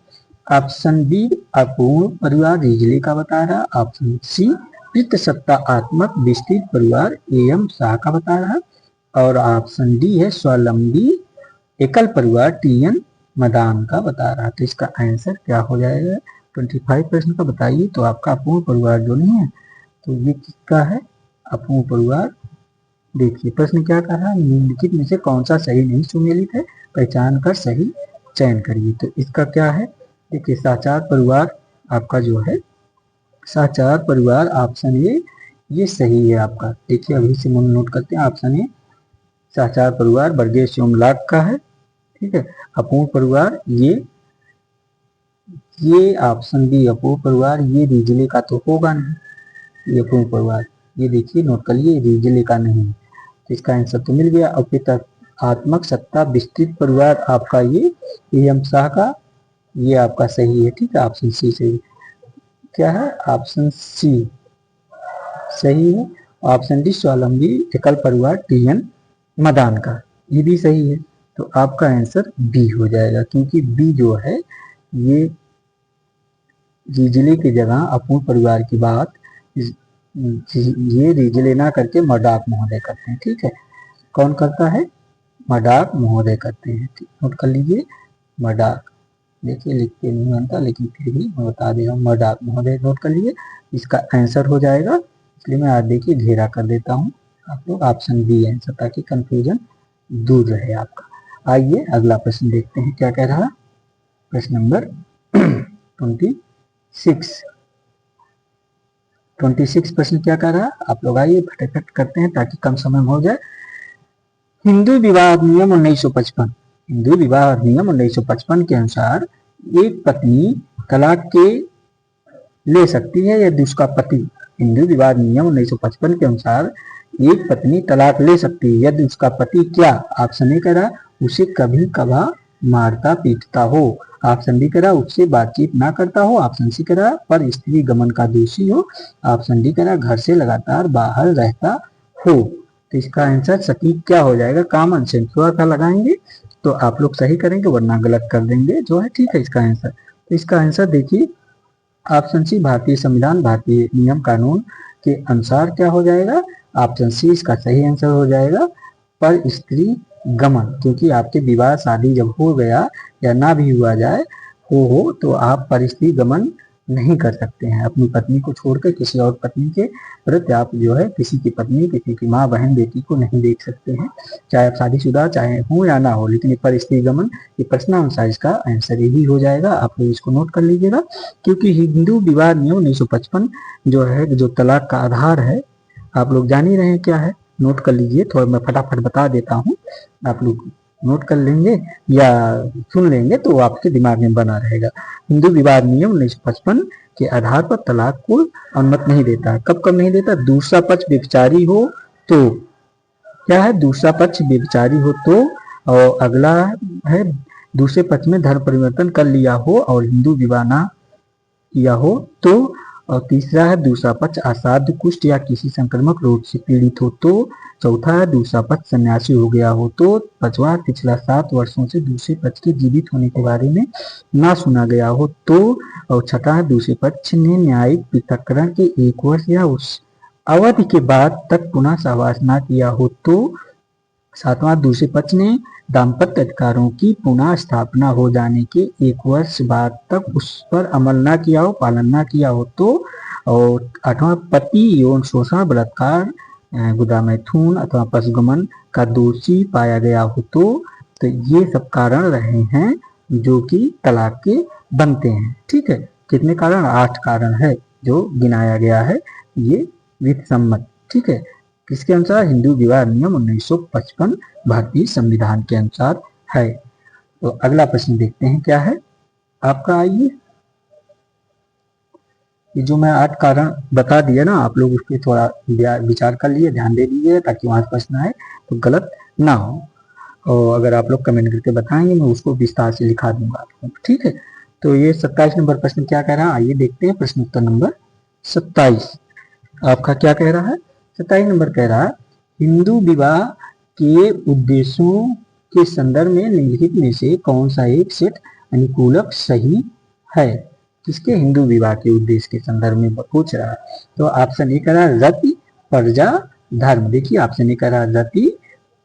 ऑप्शन बी अपूर्ण परिवार रिजले का बता रहा है। ऑप्शन सी पितृसत्ता आत्मक विस्तृत परिवार एम शाह का बता रहा है। और ऑप्शन डी है स्वावलंबी एकल परिवार टीएन मदान का बता रहा है। तो इसका आंसर क्या हो जाएगा? 25 प्रश्न का बताइए। तो आपका अपूर्ण परिवार जो नहीं है तो ये किसका है? अपूर्ण परिवार। देखिए प्रश्न क्या कर रहा है, निम्नलिखित में से कौन सा सही नहीं सुमेलित है, पहचान कर सही चयन करिए। तो इसका क्या है? देखिए साचार परिवार आपका जो है, साचार परिवार ऑप्शन ए ये सही है आपका। देखिए अभी से नोट करते हैं, ऑप्शन ए साचार परिवार वर्गीय सोमलाट का है। ठीक है। अपूर्ण परिवार ये ऑप्शन बी अपूर्ण परिवार ये रिजले का तो होगा नहीं। ये अपूर्ण परिवार ये देखिए नोट कर लिए, रिजले का नहीं। तो इसका आंसर तो मिल गया। अपितृत्वात्मक सत्ता विस्तृत परिवार आपका ये एम शाह का ये आपका सही है। ठीक है, ऑप्शन सी सही। क्या है? ऑप्शन सी सही है। ऑप्शन डी स्वावलंबी एकल परिवार टीएन मदान का ये भी सही है। तो आपका आंसर बी हो जाएगा, क्योंकि बी जो है ये रिजले की जगह अपूर्ण परिवार की बात ये रिजले ना करके मर्डॉक महोदय करते हैं। ठीक है, कौन करता है? मर्डॉक महोदय करते हैं। नोट कर लीजिए मर्डॉक। देखिए लिख के नहीं बनता लेकिन फिर भी मैं बता दे रहा हूँ, मर्डॉक महोदय नोट कर लीजिए। इसका आंसर हो जाएगा, इसलिए मैं आज देखिए घेरा कर देता हूँ आप लोग ऑप्शन बी आंसर, ताकि कंफ्यूजन दूर रहे आपका। आइए अगला प्रश्न देखते हैं क्या कह रहा है। प्रश्न नंबर 26 प्रश्न क्या कह रहा है, आप लोग आइए फटाफट करते हैं ताकि कम समय में हो जाए। हिंदू विवाह अधिनियम 1955, हिंदू विवाह अधिनियम 1955 के अनुसार एक पत्नी तलाक के ले सकती है यदि उसका पति, हिंदू विवाह अधिनियम 1955 के अनुसार एक पत्नी तलाक ले सकती है यदि उसका पति क्या? ऑप्शन ए कह रहा उसे कभी कभार मारता पीटता हो, ऑप्शन डी कह रहा उससे बातचीत ना करता हो, ऑप्शन सी कह रहा पर स्त्री गमन का दोषी हो, ऑप्शन डी कह रहा घर से लगातार बाहर रहता हो। तो इसका आंसर सटीक क्या हो जाएगा? कॉमन सेंस थोड़ा सा लगाएंगे तो आप लोग सही करेंगे, वरना गलत कर देंगे जो है। ठीक है, इसका आंसर, तो इसका आंसर देखिए ऑप्शन सी भारतीय संविधान भारतीय नियम कानून के अनुसार क्या हो जाएगा? ऑप्शन सी इसका सही आंसर हो जाएगा, पर स्त्री गमन, क्योंकि आपके विवाह शादी जब हो गया या ना भी हुआ जाए हो तो आप पर स्त्री गमन नहीं कर सकते हैं। अपनी पत्नी को छोड़कर किसी और पत्नी के प्रति आप जो है किसी की पत्नी, किसी की माँ, बहन, बेटी को नहीं देख सकते हैं, चाहे आप शादीशुदा चाहे हो या ना हो। लेकिन पर स्त्री गमन ये प्रश्न अनुसार इसका आंसर यही हो जाएगा। आप लोग इसको नोट कर लीजिएगा, क्योंकि हिंदू विवाह नियम 1955 जो है, जो तलाक का आधार है, आप लोग जान ही रहे हैं क्या है। नोट कर लीजिए, थोड़ा मैं फटाफट बता देता हूँ, आप लोग नोट कर लेंगे या सुन लेंगे तो आपके दिमाग में बना रहेगा। हिंदू विवाह नियम 1955 के आधार पर तलाक को अनुमति नहीं देता। कब कब नहीं देता? दूसरा पक्ष व्यभिचारी हो तो, क्या है? दूसरा पक्ष व्यभिचारी हो तो, और अगला है दूसरे पक्ष में धर्म परिवर्तन कर लिया हो और हिंदू विवाह ना किया हो तो, और तीसरा है दूसरा पक्ष असाध्य कुष्ठ या किसी संक्रामक रोग से पीड़ित हो तो, चौथा है दूसरा पक्ष सन्यासी हो गया हो तो, पांचवा पिछला 7 वर्षों से दूसरे पक्ष के जीवित होने के बारे में ना सुना गया हो तो, और छठा है दूसरे पक्ष ने न्यायिक पृथक्करण के 1 वर्ष या उस अवधि के बाद तक पुनः सहवास ना किया हो तो, सातवां दूसरे पक्ष ने दाम्पत्य अधिकारों की पुनः स्थापना हो जाने के 1 वर्ष बाद तक उस पर अमल ना किया हो, पालन ना किया हो तो, और आठवां पति यौन शोषण, बलात्कार, गुदामैथुन अथवा पशुगमन का दोषी पाया गया हो तो ये सब कारण रहे हैं जो कि तलाक के बनते हैं। ठीक है, कितने कारण? 8 कारण है जो गिनाया गया है, ये विधि सम्मत। ठीक है, किसके अनुसार? हिंदू विवाह नियम 1955 भारतीय संविधान के अनुसार है। तो अगला प्रश्न देखते हैं क्या है आपका। आइए, ये जो मैं 8 कारण बता दिया ना, आप लोग उस पर थोड़ा विचार कर लिए, ध्यान दे दीजिए ताकि वहां प्रश्न आए तो गलत ना हो। और अगर आप लोग कमेंट करके बताएंगे मैं उसको विस्तार से लिखा दूंगा। ठीक है, तो ये 27 नंबर प्रश्न क्या कह रहा है, आइए देखते हैं। प्रश्न उत्तर नंबर 27 आपका क्या कह रहा है? 27 नंबर कह रहा है हिंदू विवाह के उद्देश्यों के संदर्भ में निम्नलिखित में से कौन सा एक सेट अनुकूलक सही है? किसके? हिंदू विवाह के उद्देश्य के संदर्भ में पूछ रहा है। तो ऑप्शन ए कह रहा है रति, प्रजा, धर्म। देखिए ऑप्शन ए कह रहा है रति,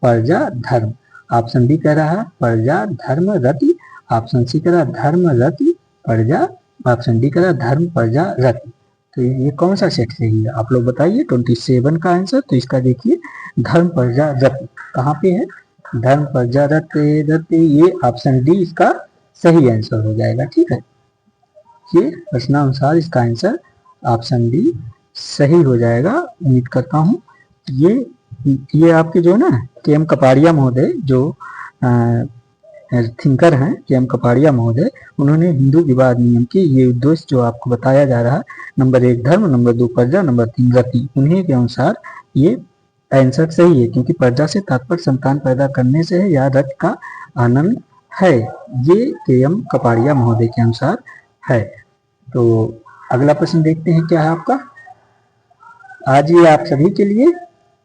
प्रजा, धर्म, ऑप्शन बी कह रहा है प्रजा धर्म रति, ऑप्शन सी कह रहा है धर्म रति प्रजा, ऑप्शन डी कह रहा है धर्म प्रजा रति। तो ये कौन सा सेट सही है आप लोग बताइए। 27 का आंसर तो इसका देखिए धर्म प्रजा रति कहाँ पे है, धर्म प्रजा रति रति, ये ऑप्शन डी इसका सही आंसर हो जाएगा। ठीक है, ये प्रश्नानुसार इसका आंसर ऑप्शन डी सही हो जाएगा। उम्मीद करता हूँ ये आपके जो ना के.एम. कपाड़िया महोदय जो थिंकर हैं, के.एम. कपाड़िया महोदय, उन्होंने हिंदू विवाद नियम की ये उद्देश्य जो आपको बताया जा रहा है, नंबर 1 धर्म, नंबर 2 प्रजा, नंबर 3 रति, उन्हीं के अनुसार ये आंसर सही है, क्योंकि प्रजा से तात्पर्य संतान पैदा करने से है या रति का आनंद है, ये के.एम. कपाड़िया महोदय के अनुसार है। तो अगला प्रश्न देखते हैं क्या है आपका। आज ये आप सभी के लिए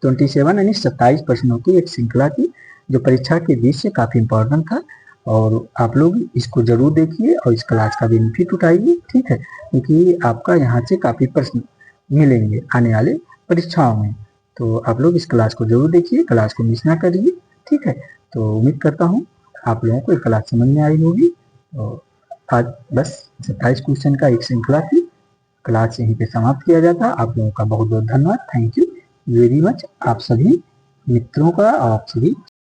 27 यानी 27 प्रश्नों की एक श्रृंखला थी जो परीक्षा के बीच से काफी इंपॉर्टेंट था, और आप लोग इसको जरूर देखिए और इस क्लास का बेनिफिट उठाइए। ठीक है, क्योंकि आपका यहाँ से काफी प्रश्न मिलेंगे आने वाले परीक्षाओं में, तो आप लोग इस क्लास को जरूर देखिए, क्लास को मिस ना करिए। ठीक है, तो उम्मीद करता हूँ आप लोगों को ये क्लास समझ में आई होगी। तो आज बस 27 क्वेश्चन का एक श्रृंखला थी, क्लास यहीं पे समाप्त किया जाता। आप लोगों का बहुत बहुत धन्यवाद, थैंक यू वेरी मच आप सभी मित्रों का और आप सभी